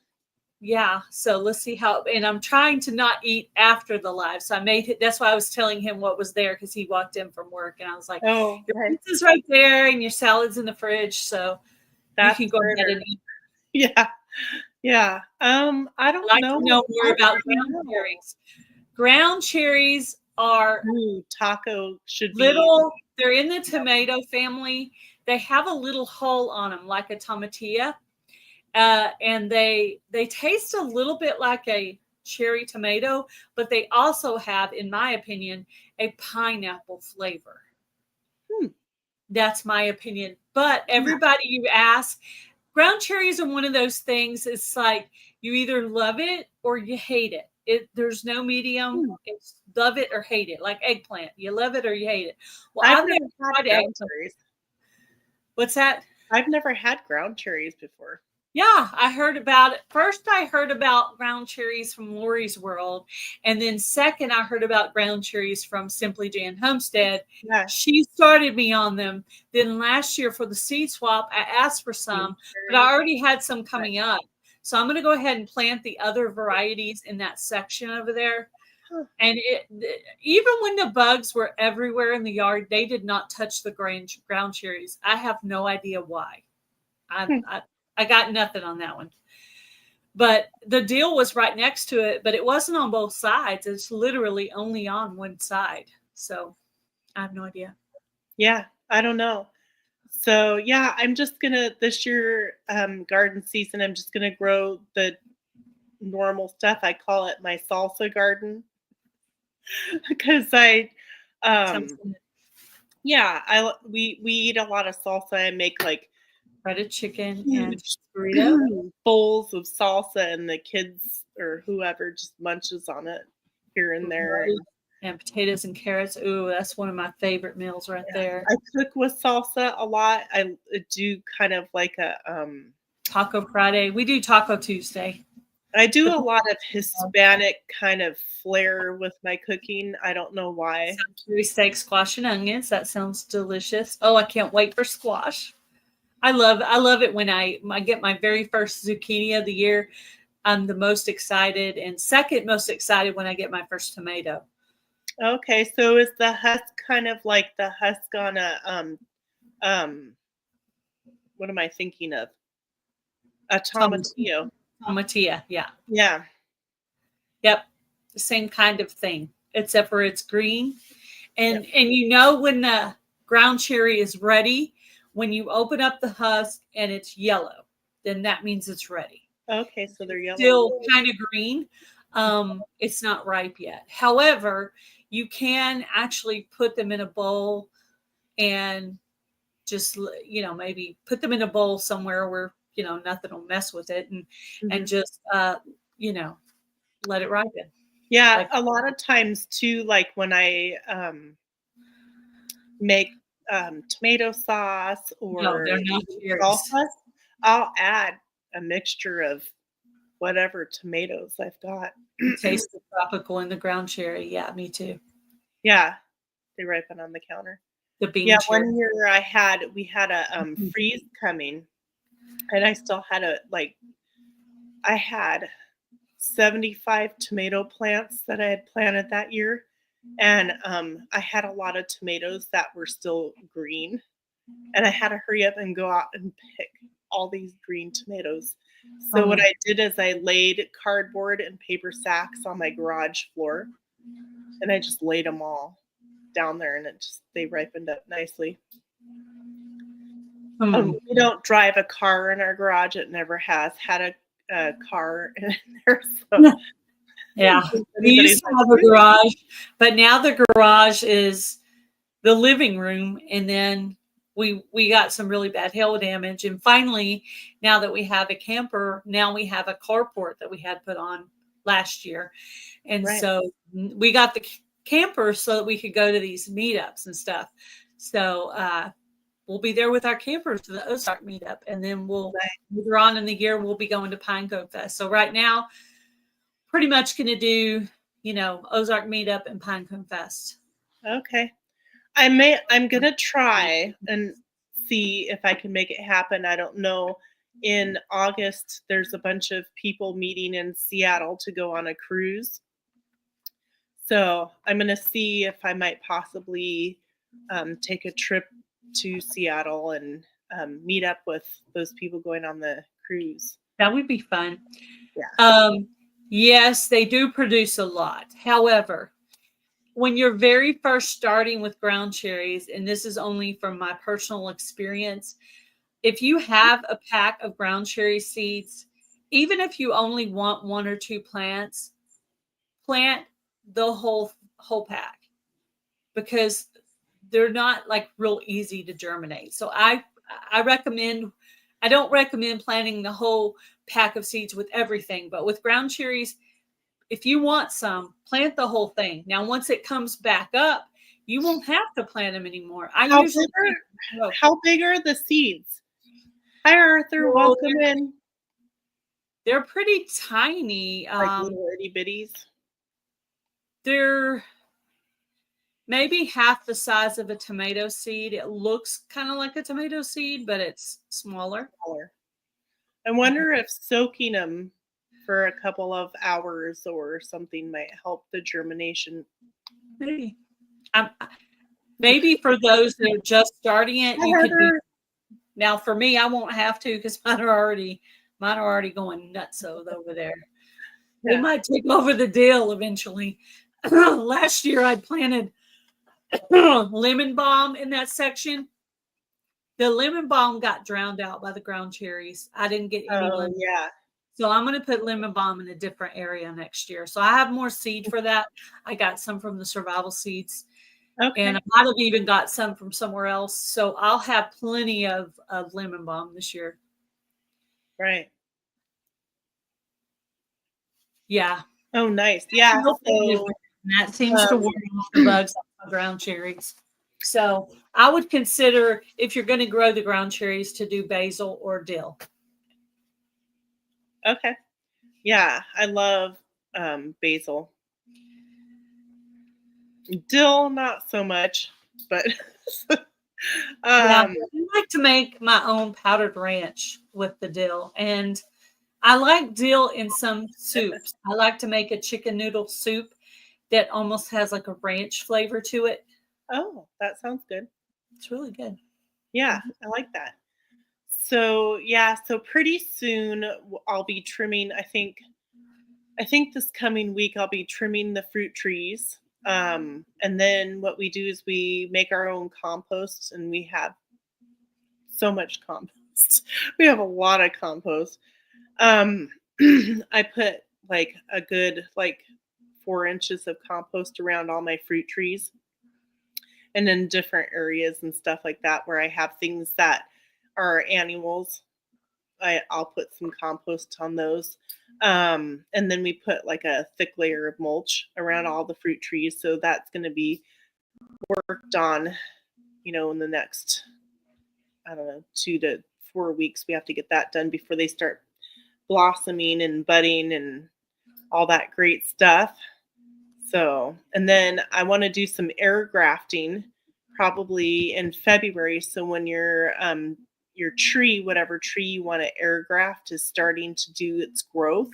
Speaker 1: yeah, so let's see how, and I'm trying to not eat after the live. So I made it, that's why I was telling him what was there, because he walked in from work and I was like,
Speaker 2: Oh,
Speaker 1: your
Speaker 2: okay.
Speaker 1: pizza's right there and your salad's in the fridge. So you
Speaker 2: That's
Speaker 1: can go ahead
Speaker 2: murder.
Speaker 1: and eat.
Speaker 2: Yeah. Yeah. I
Speaker 1: I'd
Speaker 2: don't
Speaker 1: like
Speaker 2: know.
Speaker 1: to know
Speaker 2: I
Speaker 1: more
Speaker 2: don't
Speaker 1: about
Speaker 2: really
Speaker 1: ground
Speaker 2: know.
Speaker 1: cherries. Ground cherries are
Speaker 2: Ooh, taco should be
Speaker 1: they're in the tomato family. They have a little hull on them, like a tomatilla, and they taste a little bit like a cherry tomato, but they also have, in my opinion, a pineapple flavor.
Speaker 2: hmm,
Speaker 1: That's my opinion. But
Speaker 2: yeah.
Speaker 1: everybody you ask, ground cherries are one of those things. It's like you either love it or you hate it. There's no medium.
Speaker 2: Hmm.
Speaker 1: It's love it or hate it, like eggplant. You love it or you hate it. Well,
Speaker 2: I've
Speaker 1: I've never
Speaker 2: never had
Speaker 1: tried
Speaker 2: ground
Speaker 1: eggplant.
Speaker 2: cherries.
Speaker 1: What's that?
Speaker 2: I've never had ground cherries before.
Speaker 1: Yeah, I heard about it. First, I heard about ground cherries from Lori's World. And then, second, I heard about ground cherries from Simply Jan Homestead.
Speaker 2: Yeah.
Speaker 1: She started me on them. Then, last year for the seed swap, I asked for
Speaker 2: Green
Speaker 1: some, but I
Speaker 2: cherries.
Speaker 1: already had some
Speaker 2: Right.
Speaker 1: coming up. So, I'm going to go ahead and plant the other varieties in that section over there.
Speaker 2: Huh.
Speaker 1: And even when the bugs were everywhere in the yard, they did not touch the ground cherries. I have no idea why. I,
Speaker 2: Hmm.
Speaker 1: I I got nothing on that one. But the deal was right next to it, but it wasn't on both sides. It's literally only on one side. So I have no idea.
Speaker 2: Yeah, I don't know. So yeah, I'm just gonna this year garden season. I'm just gonna grow the normal stuff. I call it my salsa garden because I
Speaker 1: Sounds
Speaker 2: um
Speaker 1: good.
Speaker 2: yeah, we eat a lot of salsa. I make like
Speaker 1: Breaded chicken and
Speaker 2: huge
Speaker 1: burrito.
Speaker 2: bowls of salsa, and the kids or whoever just munches on it here and there.
Speaker 1: And potatoes and carrots. Ooh, that's one of my favorite meals right there.
Speaker 2: I cook with salsa a lot. I do kind of like a
Speaker 1: Taco Friday. We do Taco Tuesday.
Speaker 2: I do a lot of Hispanic kind of flair with my cooking. I don't know why.
Speaker 1: Curry steak, squash, and onions. That sounds delicious. Oh, I can't wait for squash. I love it when I get my very first zucchini of the year. I'm the most excited, and second most excited when I get my first tomato.
Speaker 2: Okay, so is the husk kind of like the husk on a um what am I thinking of? A tomatillo.
Speaker 1: Tomatillo, yeah.
Speaker 2: Yeah.
Speaker 1: Yep. The same kind of thing, except for it's green. And
Speaker 2: Yep.
Speaker 1: and you know when the ground cherry is ready, when you open up the husk and it's yellow, then that means it's ready.
Speaker 2: Okay, so they're yellow.
Speaker 1: Still kind of green. It's not ripe yet. However, you can actually put them in a bowl and just maybe put them in a bowl somewhere where nothing will mess with it, and just let it ripen.
Speaker 2: Yeah,
Speaker 1: Like,
Speaker 2: a lot of times too, like when I make tomato sauce
Speaker 1: no,
Speaker 2: or
Speaker 1: they're not cherries.
Speaker 2: salsa, I'll add a mixture of whatever tomatoes I've got.
Speaker 1: Taste the tropical and the ground cherry. Yeah, me too.
Speaker 2: Yeah, they ripen on the counter.
Speaker 1: The bean
Speaker 2: Yeah,
Speaker 1: cherry.
Speaker 2: one year we had a freeze coming, and I still had I had 75 tomato plants that I had planted that year, and I had a lot of tomatoes that were still green, and I had to hurry up and go out and pick all these green tomatoes. So what I did is I laid cardboard and paper sacks on my garage floor, and I just laid them all down there, and they ripened up nicely. We don't drive a car in our garage. It never has had a car in there. So
Speaker 1: Yeah, we used to have a garage, but now the garage is the living room, and then we got some really bad hail damage, and finally, now that we have a camper, now we have a carport that we had put on last year, and so we got the camper so that we could go to these meetups and stuff. So we'll be there with our campers to the Ozark meetup, and then later on in the year we'll be going to Pinecone Fest. So right now, pretty much going to do Ozark meetup and Pinecone Fest.
Speaker 2: Okay. I'm gonna try and see if I can make it happen. I don't know. In August, there's a bunch of people meeting in Seattle to go on a cruise. So I'm gonna see if I might possibly take a trip to Seattle and meet up with those people going on the cruise.
Speaker 1: That would be fun.
Speaker 2: Yeah.
Speaker 1: Yes, they do produce a lot. However, when you're very first starting with ground cherries, and this is only from my personal experience, if you have a pack of ground cherry seeds, even if you only want one or two plants, plant the whole pack, because they're not like real easy to germinate. So I don't recommend planting the whole pack of seeds with everything, but with ground cherries, if you want some, plant the whole thing. Now, once it comes back up, you won't have to plant them anymore.
Speaker 2: How big are the seeds? Hi, Arthur. Welcome in.
Speaker 1: They're pretty tiny.
Speaker 2: Like little itty bitties.
Speaker 1: They're maybe half the size of a tomato seed. It looks kind of like a tomato seed, but it's smaller.
Speaker 2: I wonder if soaking them for a couple of hours or something might help the germination.
Speaker 1: Maybe. Maybe for those that are just starting it, you could do. Now, for me, I won't have to because mine are already going nuts over there. Yeah. They might take over the deal eventually. Last year, I planted lemon balm in that section. The lemon balm got drowned out by the ground cherries. I didn't get any lemon.
Speaker 2: Yeah.
Speaker 1: So I'm going to put lemon balm in a different area next year. So I have more seed for that. I got some from the survival seeds. Okay. And I might have even got some from somewhere else. So I'll have plenty of lemon balm this year.
Speaker 2: Right.
Speaker 1: Yeah.
Speaker 2: Oh, nice. Yeah. So
Speaker 1: And that seems to ward off the bugs on ground cherries. So I would consider, if you're going to grow the ground cherries, to do basil or dill.
Speaker 2: Okay. Yeah, I love basil. Dill, not so much, but
Speaker 1: Yeah,
Speaker 2: um,
Speaker 1: I like to make my own powdered ranch with the dill. And I like dill in some soups. I like to make a chicken noodle soup that almost has like a ranch flavor to it.
Speaker 2: oh, that sounds good.
Speaker 1: It's really good.
Speaker 2: Yeah, I like that. So yeah, so pretty soon I'll be trimming. I think this coming week I'll be trimming the fruit trees. And then what we do is we make our own compost, and we have so much compost. We have a lot of compost. Um, I put like a good 4 inches of compost around all my fruit trees, and in different areas and stuff like that where I have things that are annuals. I'll put some compost on those. And then we put like a thick layer of mulch around all the fruit trees. So that's going to be worked on, in the next, I don't know, 2 to 4 weeks. We have to get that done before they start blossoming and budding and all that great stuff. So, and then I want to do some air grafting probably in February. So when your tree, whatever tree you want to air graft, is starting to do its growth.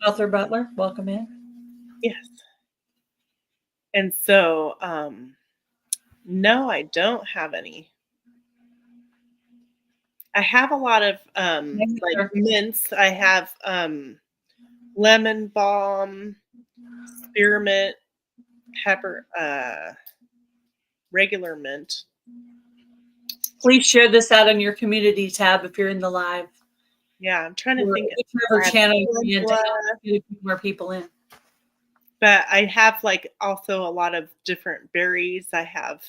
Speaker 1: Arthur Butler, welcome in.
Speaker 2: Yes. And so, no, I don't have any. I have a lot of mints. I have lemon balm, spearmint, pepper, regular mint.
Speaker 1: Please share this out on your community tab if you're in the live.
Speaker 2: Yeah, I'm trying to think.
Speaker 1: Whichever channel you're in to get more people in.
Speaker 2: But I have also a lot of different berries. I have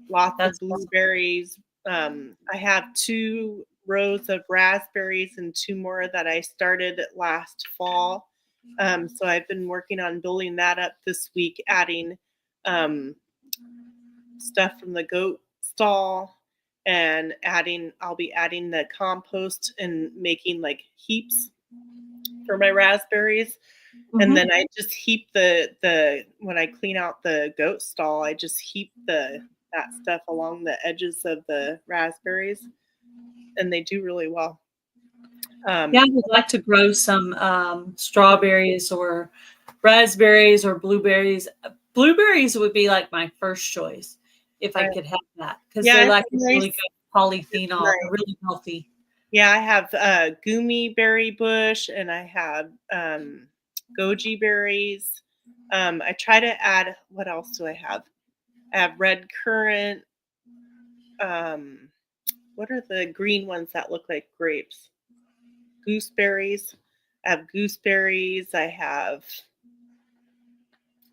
Speaker 2: lots of blueberries. I have 2 rows of raspberries and 2 more that I started last fall. So I've been working on building that up this week, adding stuff from the goat stall, and I'll be adding the compost and making heaps for my raspberries. Mm-hmm. And then I just heap when I clean out the goat stall, I just heap that stuff along the edges of the raspberries, and they do really well.
Speaker 1: I would like to grow some strawberries or raspberries or blueberries. Blueberries would be like my first choice if I could have that, because they're like really good polyphenol, nice. Really healthy.
Speaker 2: Yeah, I have gummy berry bush, and I have goji berries. I try to add, what else do I have? I have red currant. What are the green ones that look like grapes? Gooseberries. I have gooseberries. I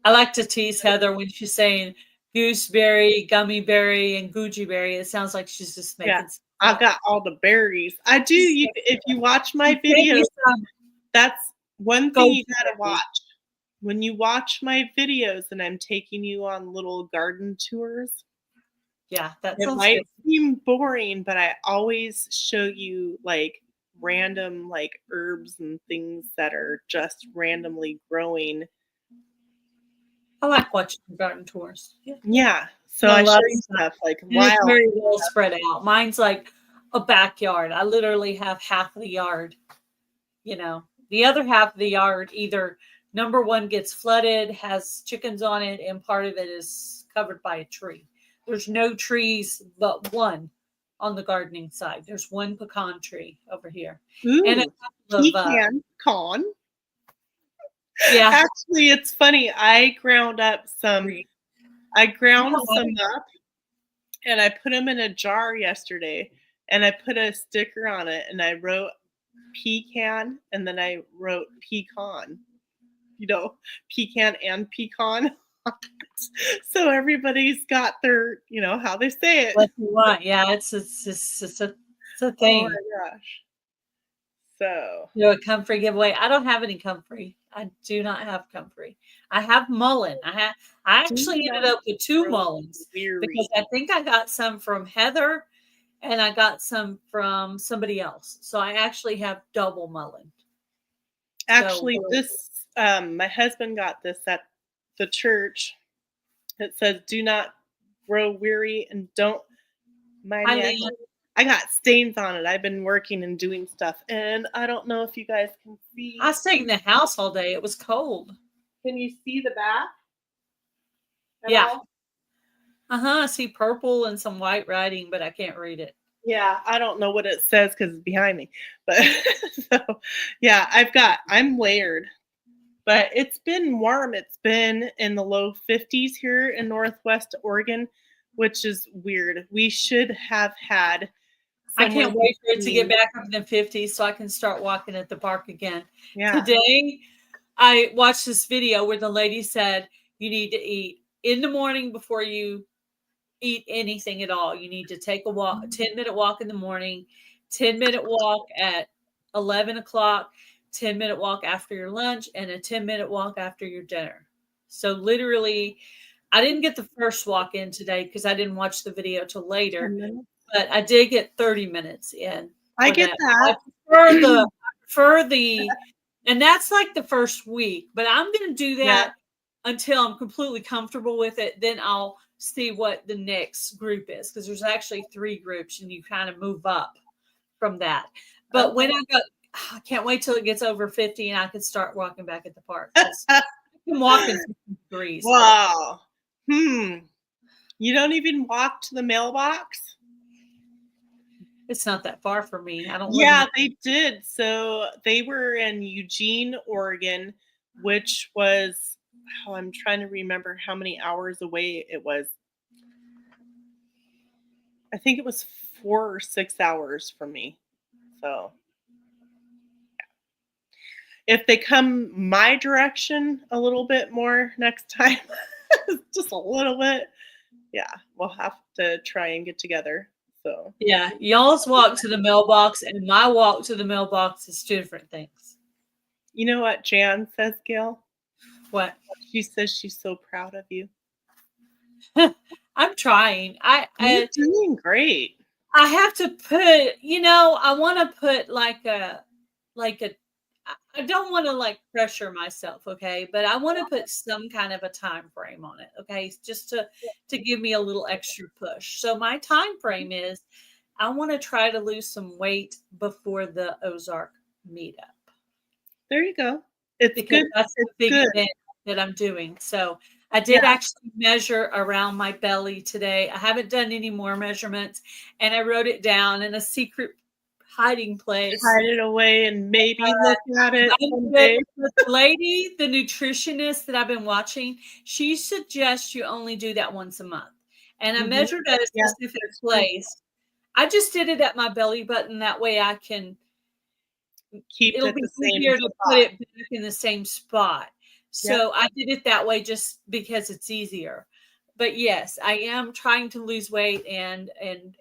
Speaker 1: like to tease Heather when she's saying gooseberry, gummy berry, and goji berry. It sounds like she's just making.
Speaker 2: Yeah, I've got all the berries. I do. If you watch my videos, that's one thing you gotta watch. When you watch my videos and I'm taking you on little garden tours.
Speaker 1: Yeah, that
Speaker 2: it might seem boring, but I always show you random herbs and things that are just randomly growing.
Speaker 1: I like watching garden tours.
Speaker 2: Yeah. So I show you stuff wild.
Speaker 1: It's very well spread out. Mine's like a backyard. I literally have half of the yard. The other half of the yard, either number one gets flooded, has chickens on it, and part of it is covered by a tree. There's no trees but one on the gardening side. There's one pecan tree over here.
Speaker 2: Ooh, and a pecan.
Speaker 1: Yeah.
Speaker 2: Actually, it's funny. I ground some up, and I put them in a jar yesterday, and I put a sticker on it, and I wrote pecan, and then I wrote pecan. Pecan and pecan. So everybody's got their, how they say it.
Speaker 1: What you want. Yeah, it's a thing.
Speaker 2: Oh my gosh. So
Speaker 1: a comfrey giveaway. I don't have any comfrey. I do not have comfrey. I have mullein. I
Speaker 2: Do
Speaker 1: actually ended
Speaker 2: not
Speaker 1: up with 2
Speaker 2: grow
Speaker 1: mullins because
Speaker 2: weary.
Speaker 1: I think I got some from Heather and I got some from somebody else. So I actually have double mullein. So
Speaker 2: Actually, this my husband got this at the church. It says, "Do not grow weary and don't mind
Speaker 1: hi,
Speaker 2: me."
Speaker 1: Leanne.
Speaker 2: I got stains on it. I've been working and doing stuff, and I don't know if you guys can
Speaker 1: I
Speaker 2: see.
Speaker 1: stayed in the house all day. It was cold.
Speaker 2: Can you see the back at
Speaker 1: Yeah.
Speaker 2: all?
Speaker 1: I see purple and some white writing, but I can't read it.
Speaker 2: Yeah, I don't know what it says because it's behind me. But so yeah, I'm layered. But it's been warm. It's been in the low 50s here in Northwest Oregon, which is weird. We should have had
Speaker 1: I
Speaker 2: somewhere
Speaker 1: can't wait for it to get
Speaker 2: between.
Speaker 1: back up in the 50s so I can start walking at the park again.
Speaker 2: Yeah.
Speaker 1: Today, I watched this video where the lady said you need to eat in the morning before you eat anything at all. You need to take a walk, 10-minute walk in the morning, 10-minute walk at 11 o'clock, 10-minute walk after your lunch, and a 10-minute walk after your dinner. So literally, I didn't get the first walk in today because I didn't watch the video till
Speaker 2: 10
Speaker 1: later,
Speaker 2: minutes.
Speaker 1: but I did get 30 minutes in
Speaker 2: I
Speaker 1: for
Speaker 2: get
Speaker 1: that. I
Speaker 2: that.
Speaker 1: prefer the, and that's like the first week, but I'm going to do
Speaker 2: Yeah.
Speaker 1: that until I'm completely comfortable with it. Then I'll see what the next group is because there's actually 3 groups and you kind of move up from that. But when I can't wait till it gets over 50 and I can start walking back at the park because I'm walking 50 degrees.
Speaker 2: Wow. You don't even walk to the mailbox?
Speaker 1: It's not that far from me. I don't live
Speaker 2: Yeah, they did. So they were in Eugene, Oregon, which was, oh, I'm trying to remember how many hours away it was. I think it was 4 or 6 hours from me. So if they come my direction a little bit more next time, just a little bit, yeah, we'll have to try and get together. So
Speaker 1: Yeah, y'all's walk to the mailbox and my walk to the mailbox is 2 different things.
Speaker 2: you know what Jan says, Gail?
Speaker 1: What?
Speaker 2: She says she's so proud of you.
Speaker 1: I'm trying.
Speaker 2: You're doing great.
Speaker 1: I have to put, I want to put like a I don't want to like pressure myself, okay? But I want to put some kind of a time frame on it, okay? Just to give me a little extra push. So my time frame is I want to try to lose some weight before the Ozark meetup
Speaker 2: There you go. It's
Speaker 1: because
Speaker 2: good.
Speaker 1: that's the
Speaker 2: It's
Speaker 1: big
Speaker 2: good.
Speaker 1: event that I'm doing. So I did
Speaker 2: Yeah.
Speaker 1: actually measure around my belly today. I haven't done any more measurements and I wrote it down in a secret hiding place.
Speaker 2: Hide it away and maybe look at it someday.
Speaker 1: The lady, the nutritionist that I've been watching, she suggests you only do that once a month. And I
Speaker 2: Mhm.
Speaker 1: measured at a
Speaker 2: Yeah,
Speaker 1: specific
Speaker 2: that's true.
Speaker 1: place. I just did it at my belly button. That way I can,
Speaker 2: Keep
Speaker 1: it'll
Speaker 2: it
Speaker 1: be
Speaker 2: the same
Speaker 1: easier to put
Speaker 2: spot.
Speaker 1: it back in the same spot.
Speaker 2: Yep.
Speaker 1: So I did it that way just because it's easier. But yes, I am trying to lose weight and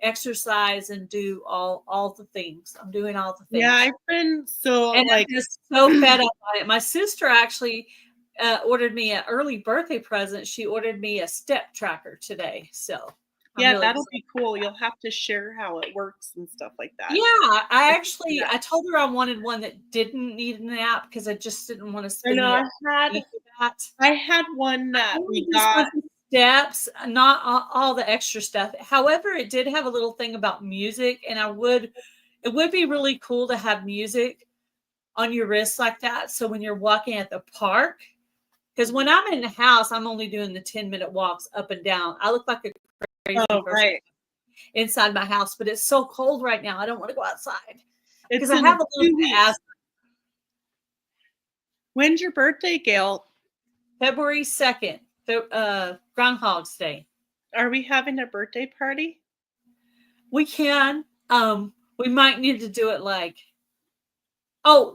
Speaker 1: exercise and do all the things. I'm doing all the
Speaker 2: Yeah,
Speaker 1: things.
Speaker 2: I've been so,
Speaker 1: And I'm
Speaker 2: like
Speaker 1: just so fed up on it. My sister actually ordered me an early birthday present. She ordered me a step tracker today. So I'm
Speaker 2: yeah,
Speaker 1: really
Speaker 2: that'll
Speaker 1: excited.
Speaker 2: be cool. You'll have to share how it works and stuff like that.
Speaker 1: Yeah,
Speaker 2: Yeah.
Speaker 1: I told her I wanted one that didn't need an app because I just didn't want to
Speaker 2: I
Speaker 1: spend
Speaker 2: know
Speaker 1: the money for that.
Speaker 2: I had one
Speaker 1: I
Speaker 2: that
Speaker 1: only
Speaker 2: we
Speaker 1: just
Speaker 2: got.
Speaker 1: want the steps, not all the extra stuff. However, it did have a little thing about music, and it would be really cool to have music on your wrist like that. So when you're walking at the park, because when I'm in the house, I'm only doing the 10-minute walks up and down. I look like a crazy
Speaker 2: Oh,
Speaker 1: person
Speaker 2: right.
Speaker 1: inside my house, but it's so cold right now. I don't want to go outside because
Speaker 2: It's
Speaker 1: I
Speaker 2: in
Speaker 1: have a little
Speaker 2: 2
Speaker 1: bit of
Speaker 2: weeks.
Speaker 1: asthma.
Speaker 2: When's your birthday, Gail?
Speaker 1: February 2nd, Groundhog's Day.
Speaker 2: Are we having a birthday party?
Speaker 1: We can. We might need to do it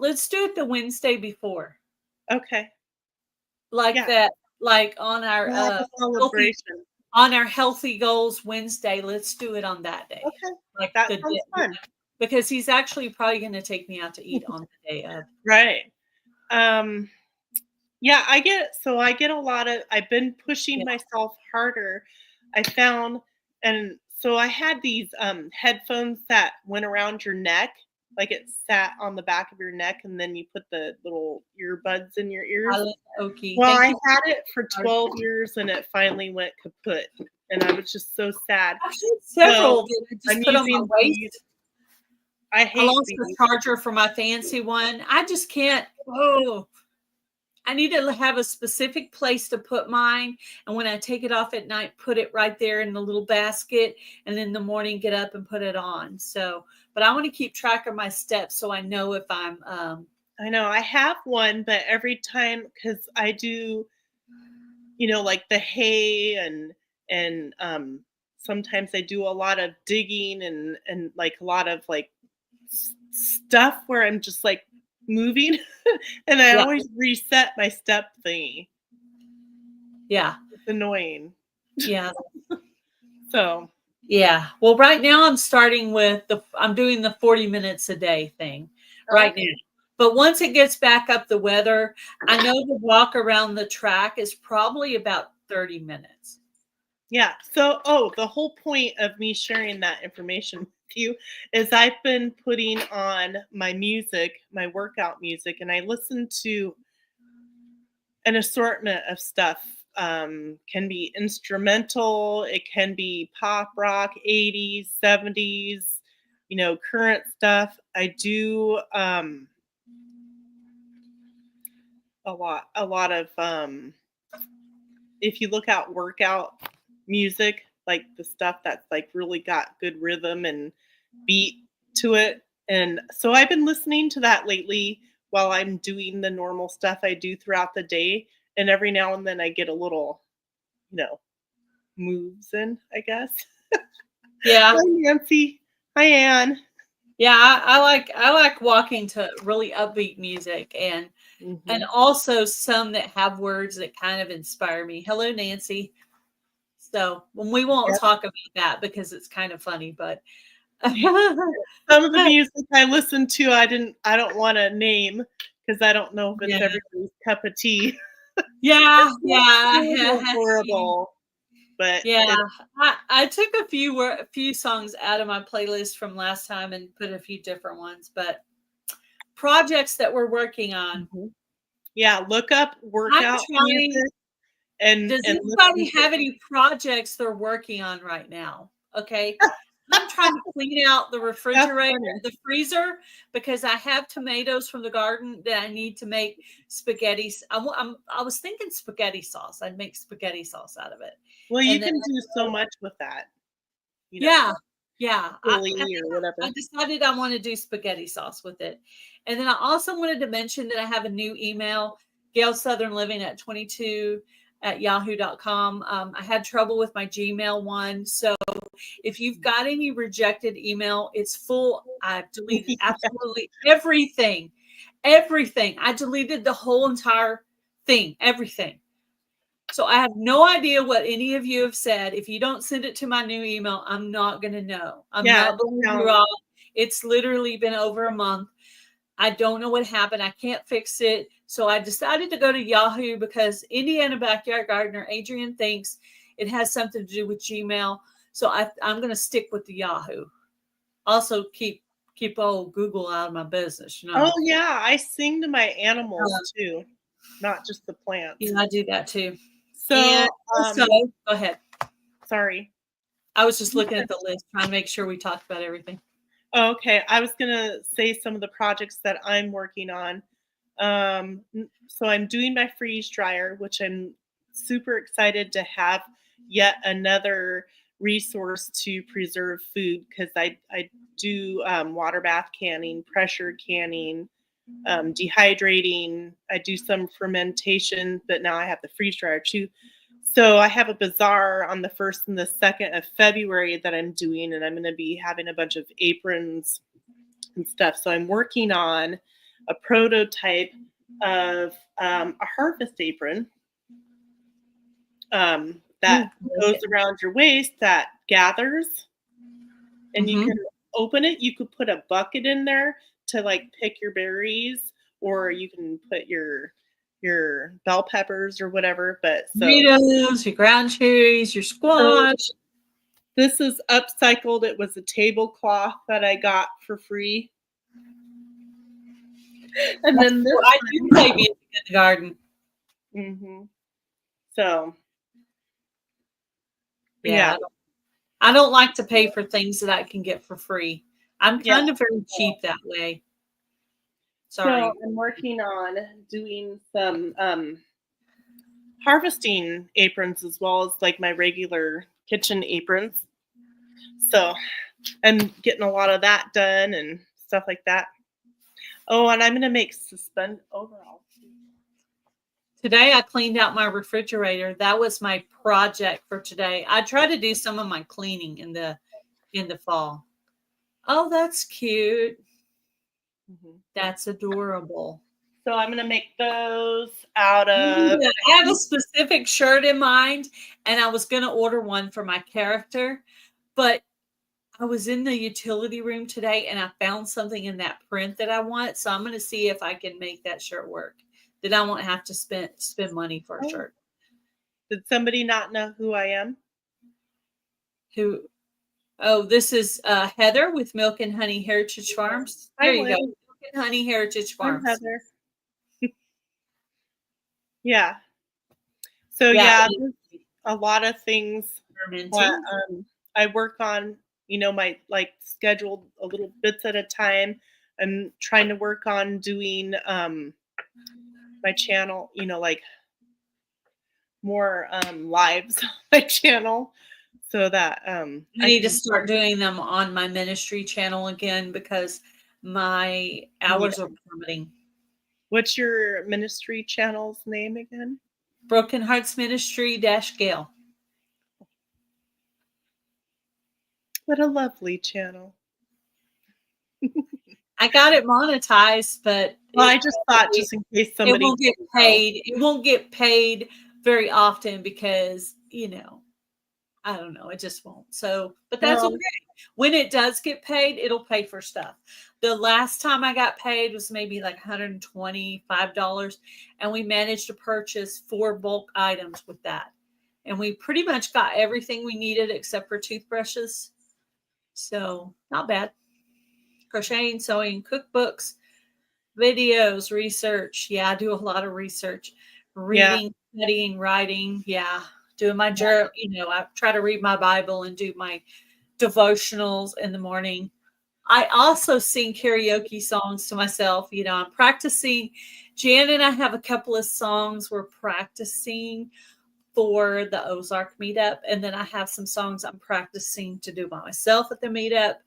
Speaker 1: let's do it the Wednesday before.
Speaker 2: Okay.
Speaker 1: Like
Speaker 2: Yeah.
Speaker 1: that, like on our
Speaker 2: We'll have a celebration.
Speaker 1: Healthy Goals Wednesday. Let's do it on that day.
Speaker 2: Okay.
Speaker 1: Like
Speaker 2: That
Speaker 1: the
Speaker 2: sounds
Speaker 1: day,
Speaker 2: fun.
Speaker 1: because he's actually probably going to take me out to eat on the day of.
Speaker 2: Right. Um, Yeah, I get a lot of I've been pushing
Speaker 1: Yeah.
Speaker 2: myself harder. I found and so I had these headphones that went around your neck, like it sat on the back of your neck and then you put the little earbuds in your
Speaker 1: I
Speaker 2: ears.
Speaker 1: love Okie.
Speaker 2: Well,
Speaker 1: Thank
Speaker 2: I
Speaker 1: you.
Speaker 2: had it for 12 years and it finally went kaput and I was just so sad.
Speaker 1: I've had
Speaker 2: So,
Speaker 1: several that I
Speaker 2: I'm
Speaker 1: just put on my
Speaker 2: using these.
Speaker 1: waist.
Speaker 2: I
Speaker 1: I
Speaker 2: hate
Speaker 1: lost the
Speaker 2: these.
Speaker 1: charger for my fancy one. I just can't. Oh, I need to have a specific place to put mine. And when I take it off at night, put it right there in the little basket. And in the morning, get up and put it on. So, but I want to keep track of my steps so I know if I'm,
Speaker 2: I know I have one, but every time because I do, like the hay and sometimes I do a lot of digging and like a lot of like stuff where I'm just like moving and I
Speaker 1: yeah,
Speaker 2: always reset my step thingy.
Speaker 1: yeah,
Speaker 2: It's annoying.
Speaker 1: yeah.
Speaker 2: So,
Speaker 1: Yeah. Well, right now I'm doing the 40 minutes a day thing right now.
Speaker 2: okay.
Speaker 1: But once it gets back up the weather, I know the walk around the track is probably about 30 minutes.
Speaker 2: Yeah. So, the whole point of me sharing that information with you is I've been putting on my music, my workout music, and I listen to an assortment of stuff. Can be instrumental, it can be pop rock, 80s, 70s, current stuff. I do a lot of if you look at workout music, like the stuff that's like really got good rhythm and beat to it. And so I've been listening to that lately while I'm doing the normal stuff I do throughout the day. And every now and then I get a little, you know, moves in, I guess.
Speaker 1: Yeah.
Speaker 2: Hi, Nancy. Hi, Anne.
Speaker 1: Yeah, I like walking to really upbeat music and
Speaker 2: Hmm.
Speaker 1: also some that have words that kind of inspire me. Hello, Nancy. So, when we won't
Speaker 2: Yep.
Speaker 1: talk about that because it's kind of funny, but
Speaker 2: Some of the music I listen to, I don't want to name because I don't know if it's
Speaker 1: yeah.
Speaker 2: everybody's cup of tea.
Speaker 1: Yeah,
Speaker 2: It's not
Speaker 1: yeah.
Speaker 2: horrible, horrible, but
Speaker 1: Yeah,
Speaker 2: it,
Speaker 1: I took a few songs out of my playlist from last time and put a few different ones, but projects that we're working on.
Speaker 2: Mhm. Yeah, look up
Speaker 1: I'm
Speaker 2: workout
Speaker 1: trying.
Speaker 2: music and
Speaker 1: Does
Speaker 2: listen
Speaker 1: anybody
Speaker 2: to
Speaker 1: have any projects they're working on right now? Okay. I'm trying to clean out the
Speaker 2: That's
Speaker 1: refrigerator,
Speaker 2: funny.
Speaker 1: the freezer, because I have tomatoes from the garden that I need to make spaghetti. I was thinking spaghetti sauce. I'd make spaghetti sauce out of it.
Speaker 2: Well, you
Speaker 1: And then
Speaker 2: can do so much with that,
Speaker 1: yeah,
Speaker 2: like
Speaker 1: yeah. I
Speaker 2: chili
Speaker 1: think
Speaker 2: or whatever.
Speaker 1: I decided I want to do spaghetti sauce with it. And then I also wanted to mention that I have a new email, Gail Southern Living at 22 at yahoo.com. I had trouble with my Gmail one. So if you've got any rejected email, it's full. I've deleted absolutely everything. Everything. I deleted the whole entire thing, everything. So I have no idea what any of you have said. If you don't send it to my new email, I'm not going to know. I'm
Speaker 2: Yeah,
Speaker 1: not blowing you off. It's literally been over a month. I don't know what happened. I can't fix it. So I decided to go to Yahoo because Indiana Backyard Gardener Adrian thinks it has something to do with Gmail. So I'm going to stick with the Yahoo. Also keep old Google out of my business.
Speaker 2: oh yeah, I sing to my animals
Speaker 1: Uh,
Speaker 2: too, not just the plants.
Speaker 1: I do that too.
Speaker 2: So,
Speaker 1: And also, go ahead.
Speaker 2: sorry.
Speaker 1: I was just looking at the list, trying to make sure we talked about everything.
Speaker 2: Okay, I was gonna say some of the projects that I'm working on. So I'm doing my freeze dryer, which I'm super excited to have yet another resource to preserve food because I do water bath canning, pressure canning, dehydrating. I do some fermentation, but now I have the freeze dryer too. So I have a bazaar on the 1st and the 2nd of February that I'm doing, and I'm going to be having a bunch of aprons and stuff. So I'm working on a prototype of a harvest apron that goes around your waist that gathers, and you
Speaker 1: Mm-hmm.
Speaker 2: can open it. You could put a bucket in there to like pick your berries, or you can put your your bell peppers or whatever. But
Speaker 1: Tomatoes, your ground cherries, your
Speaker 2: so
Speaker 1: squash.
Speaker 2: this is upcycled. It was a tablecloth that I got for free. And then this
Speaker 1: I do play music in the garden.
Speaker 2: Mm-hmm. So
Speaker 1: Yeah. I don't like to pay for things that I can get for free. I'm kind of very cheap that way. Sorry.
Speaker 2: So I'm working on doing some harvesting aprons as well as like my regular kitchen aprons. So I'm getting a lot of that done and stuff like that. Oh, and I'm gonna make suspend overalls.
Speaker 1: Today I cleaned out my refrigerator. That was my project for today. I try to do some of my cleaning in the fall. Oh, that's cute.
Speaker 2: Mm-hmm.
Speaker 1: That's adorable.
Speaker 2: So I'm gonna make those out of.
Speaker 1: I have a specific shirt in mind, and I was going to order one for my character, but I was in the utility room today and I found something in that print that I want. So I'm going to see if I can make that shirt work. That I won't have to spend money for a shirt.
Speaker 2: Did somebody not know who I am?
Speaker 1: Who? Oh, this is Heather with Milk and Honey Heritage Farms. There you go. Milk and Honey Heritage Farms.
Speaker 2: I'm Heather. Yeah. So yeah, a lot of things that I work on, my like scheduled a little bits at a time. I'm trying to work on doing my channel, like more lives on my channel so that
Speaker 1: I need to start doing them on my ministry channel again because my hours are plummeting.
Speaker 2: What's your ministry channel's name again?
Speaker 1: Broken Hearts Ministry Gale.
Speaker 2: What a lovely channel.
Speaker 1: I got it monetized, but
Speaker 2: I just thought just in case somebody
Speaker 1: it won't get paid. It won't get paid very often because, I don't know, it just won't. So, but that's okay. When it does get paid, it'll pay for stuff. The last time I got paid was maybe like $125, and we managed to purchase 4 bulk items with that. And we pretty much got everything we needed except for toothbrushes. So, not bad. Crocheting, sewing, cookbooks, videos, research. Yeah, I do a lot of research. Reading, studying, writing. Yeah. Doing my journal. I try to read my Bible and do my devotionals in the morning. I also sing karaoke songs to myself. I'm practicing. Jan and I have a couple of songs we're practicing for the Ozark meetup. And then I have some songs I'm practicing to do by myself at the meetup.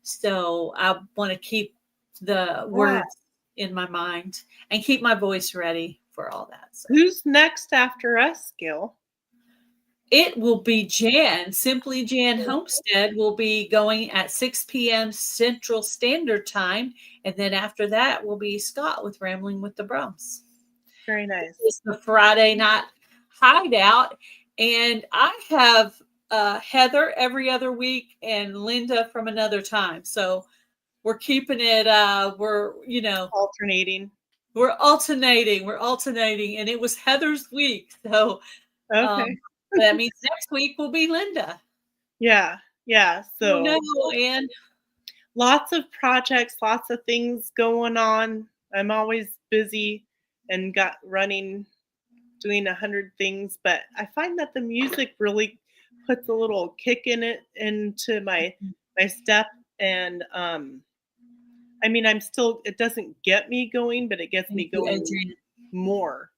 Speaker 1: So I want to keep the words in my mind and keep my voice ready for all that. So.
Speaker 2: Who's next after us, Gil?
Speaker 1: It will be Jan. Simply Jan Homestead will be going at 6 p.m. Central Standard Time. And then after that will be Scott with Rambling with the Brums.
Speaker 2: Very nice.
Speaker 1: It's the Friday night hideout. And I have Heather every other week and Linda from another time. So we're keeping it,
Speaker 2: alternating.
Speaker 1: We're alternating. And it was Heather's week. So that means next week will be Linda.
Speaker 2: Yeah. So
Speaker 1: and
Speaker 2: lots of projects, lots of things going on. I'm always busy and doing 100 things, but I find that the music really puts a little kick into my step. And I'm still, it doesn't get me going, but it gets me going more.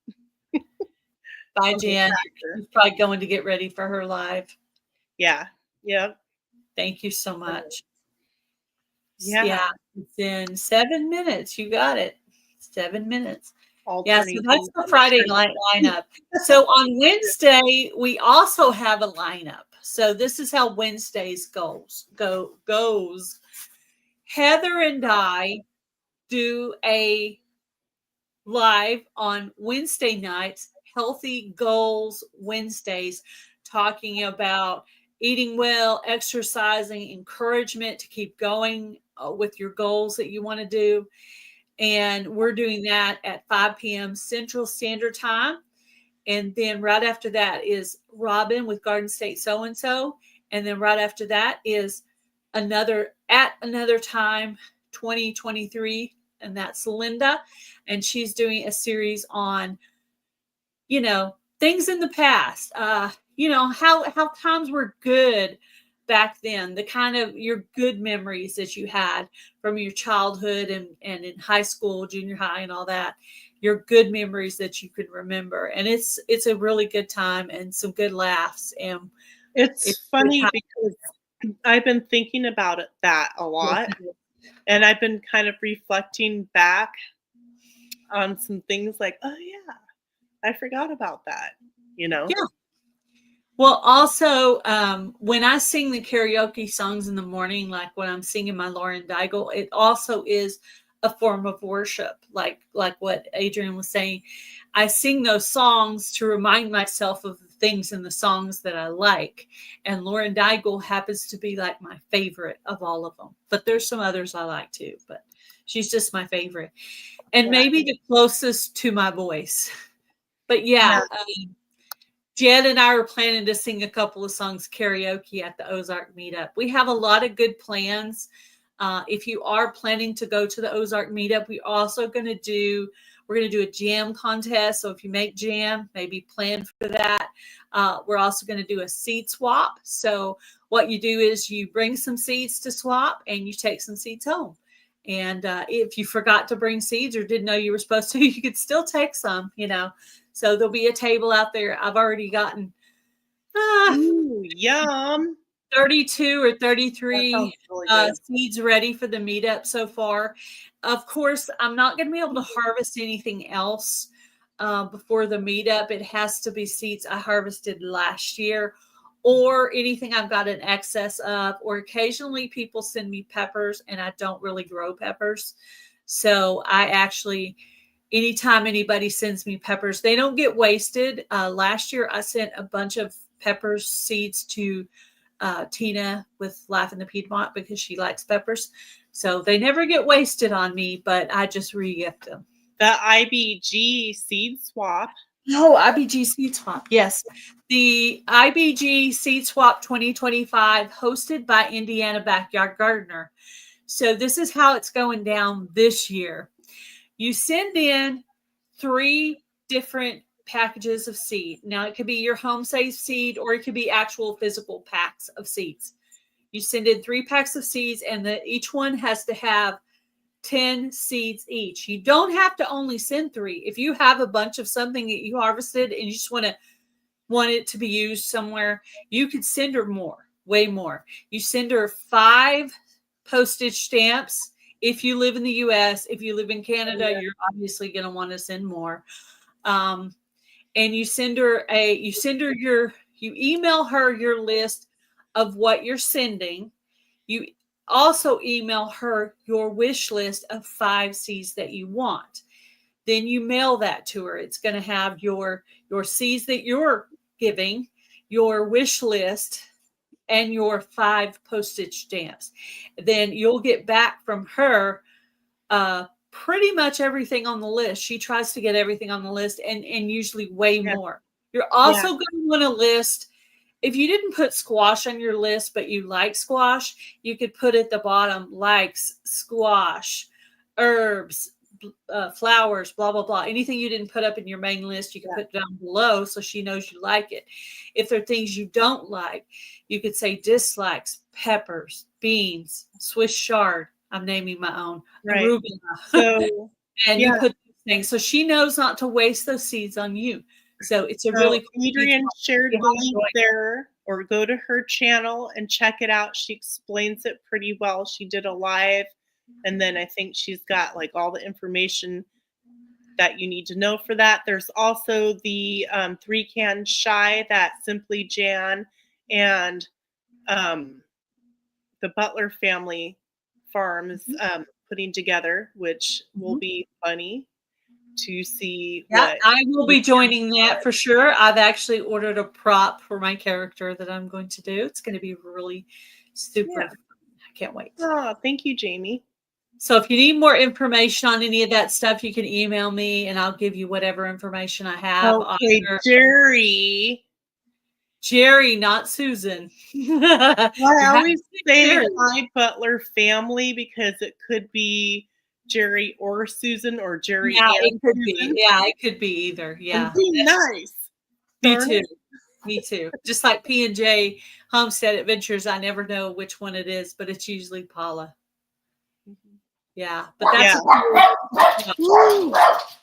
Speaker 1: Bye, Jan. She's probably going to get ready for her live.
Speaker 2: Yeah.
Speaker 1: Thank you so much.
Speaker 2: Yeah.
Speaker 1: It's in 7 minutes. You got it. 7 minutes. So that's the Friday night lineup. So on Wednesday, we also have a lineup. So this is how Wednesdays goes. Heather and I do a live on Wednesday nights, Healthy Goals Wednesdays, talking about eating well, exercising, encouragement to keep going with your goals that you want to do. And we're doing that at 5 p.m. Central Standard Time. And then right after that is Robin with Garden State So and So. And then right after that is another time 2023, and that's Linda, and she's doing a series on things in the past, how times were good back then, the kind of your good memories that you had from your childhood and in high school, junior high, and all that, your good memories that you could remember. And it's a really good time and some good laughs, and
Speaker 2: It's
Speaker 1: it's a good
Speaker 2: funny
Speaker 1: time.
Speaker 2: because I've been thinking about that a
Speaker 1: Yes,
Speaker 2: lot,
Speaker 1: it is.
Speaker 2: and I've been kind of reflecting back on some things like, oh yeah, I forgot about that, you know?
Speaker 1: Yeah. Well, also, when I sing the karaoke songs in the morning, like when I'm singing my Lauren Daigle, it also is a form of worship, like what Adrian was saying. I sing those songs to remind myself of the things in the songs that I like, and Lauren Daigle happens to be like my favorite of all of them. But there's some others I like too, but she's just my favorite, and
Speaker 2: Yeah.
Speaker 1: maybe the closest to my voice. But
Speaker 2: Yeah.
Speaker 1: yeah. Jed and I are planning to sing a couple of songs karaoke at the Ozark meetup. We have a lot of good plans. If you are planning to go to the Ozark meetup, we're going to do a jam contest. So if you make jam, maybe plan for that. We're also going to do a seed swap. So what you do is you bring some seeds to swap and you take some seeds home. And if you forgot to bring seeds or didn't know you were supposed to, you could still take some. So there'll be a table out there. I've already gotten
Speaker 2: Ooh, yum.
Speaker 1: 32 or
Speaker 2: That
Speaker 1: 33
Speaker 2: sounds really good.
Speaker 1: seeds ready for the meetup so far. Of course, I'm not going to be able to harvest anything else before the meetup. It has to be seeds I harvested last year or anything I've got an excess of, or occasionally people send me peppers and I don't really grow peppers. So I actually, anytime anybody sends me peppers, they don't get wasted. Last year I sent a bunch of peppers seeds to Tina with Life in the Piedmont because she likes peppers. So they never get wasted on me, but I just re-gift them.
Speaker 2: The IBG seed swap.
Speaker 1: No, IBG Seed Swap. Yes. The IBG Seed Swap 2025 hosted by Indiana Backyard Gardener. So this is how it's going down this year. You send in 3 different packages of seed. Now, it could be your home safe seed or it could be actual physical packs of seeds. You send in 3 packs of seeds, and each one has to have 10 seeds each. You don't have to only send 3. If you have a bunch of something that you harvested and you just want it to be used somewhere, you could send her more, way more. You send her 5 postage stamps. If you live in the US, if you live in Canada, you're obviously going to want to send more. And you email her your list of what you're sending. You also email her your wish list of 5 seeds that you want. Then you mail that to her. It's going to have your seeds that you're giving, your wish list, and your 5 postage stamps. Then you'll get back from her pretty much everything on the list. She tries to get everything on the list and usually way
Speaker 2: Yeah.
Speaker 1: more. You're also going to want to list, if you didn't put squash on your list, but you like squash, you could put at the bottom, likes squash, herbs, flowers, blah, blah, blah. Anything you didn't put up in your main list, you can put down below so she knows you like it. If there are things you don't like, you could say dislikes, peppers, beans, Swiss chard. I'm naming my own,
Speaker 2: Right.
Speaker 1: arugula.
Speaker 2: So,
Speaker 1: and you put these things. So she knows not to waste those seeds on you. So it's a really cool
Speaker 2: Adrian shared the link there, or go to her channel and check it out. She explains it pretty well. She did a live, and then I think she's got like all the information that you need to know for that. There's also the 3-can shy that Simply Jan and the Butler family farm is putting together, which will be funny to see.
Speaker 1: Yeah,
Speaker 2: what
Speaker 1: I will be joining that for sure. I've actually ordered a prop for my character that I'm going to do. It's going to be really super fun. I can't wait.
Speaker 2: Oh, thank you, Jamie.
Speaker 1: So if you need more information on any of that stuff, you can email me and I'll give you whatever information I have.
Speaker 2: Okay,
Speaker 1: Jerry, not Susan.
Speaker 2: I always say
Speaker 1: Jerry.
Speaker 2: hi Butler family because it could be Jerry or Susan or Jerry
Speaker 1: Yeah,
Speaker 2: and
Speaker 1: it could
Speaker 2: Susan.
Speaker 1: be. Yeah, it could be either. Yeah.
Speaker 2: Be nice.
Speaker 1: Me
Speaker 2: Darn
Speaker 1: too.
Speaker 2: it.
Speaker 1: Me too. Just like P&J Homestead Adventures, I never know which one it is, but it's usually Paula. Yeah, but that's
Speaker 2: Woo.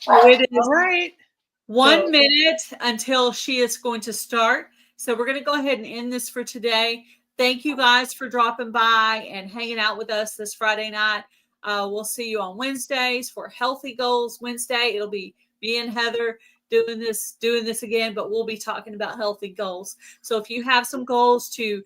Speaker 1: so it is
Speaker 2: All right.
Speaker 1: 1 minute until she is going to start. So we're going to go ahead and end this for today. Thank you guys for dropping by and hanging out with us this Friday night. We'll see you on Wednesdays for Healthy Goals Wednesday. It'll be me and Heather doing this again, but we'll be talking about healthy goals. So if you have some goals to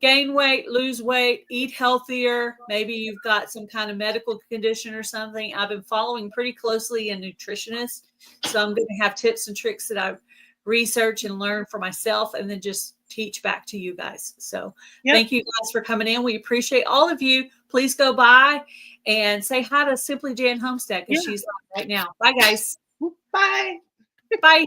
Speaker 1: gain weight, lose weight, eat healthier, maybe you've got some kind of medical condition or something. I've been following pretty closely a nutritionist. So I'm going to have tips and tricks that I've researched and learned for myself and then just teach back to you guys. So Thank you guys for coming in. We appreciate all of you. Please go by and say hi to Simply Jan Homestead because she's on right now. Bye, guys.
Speaker 2: Bye.
Speaker 1: Bye.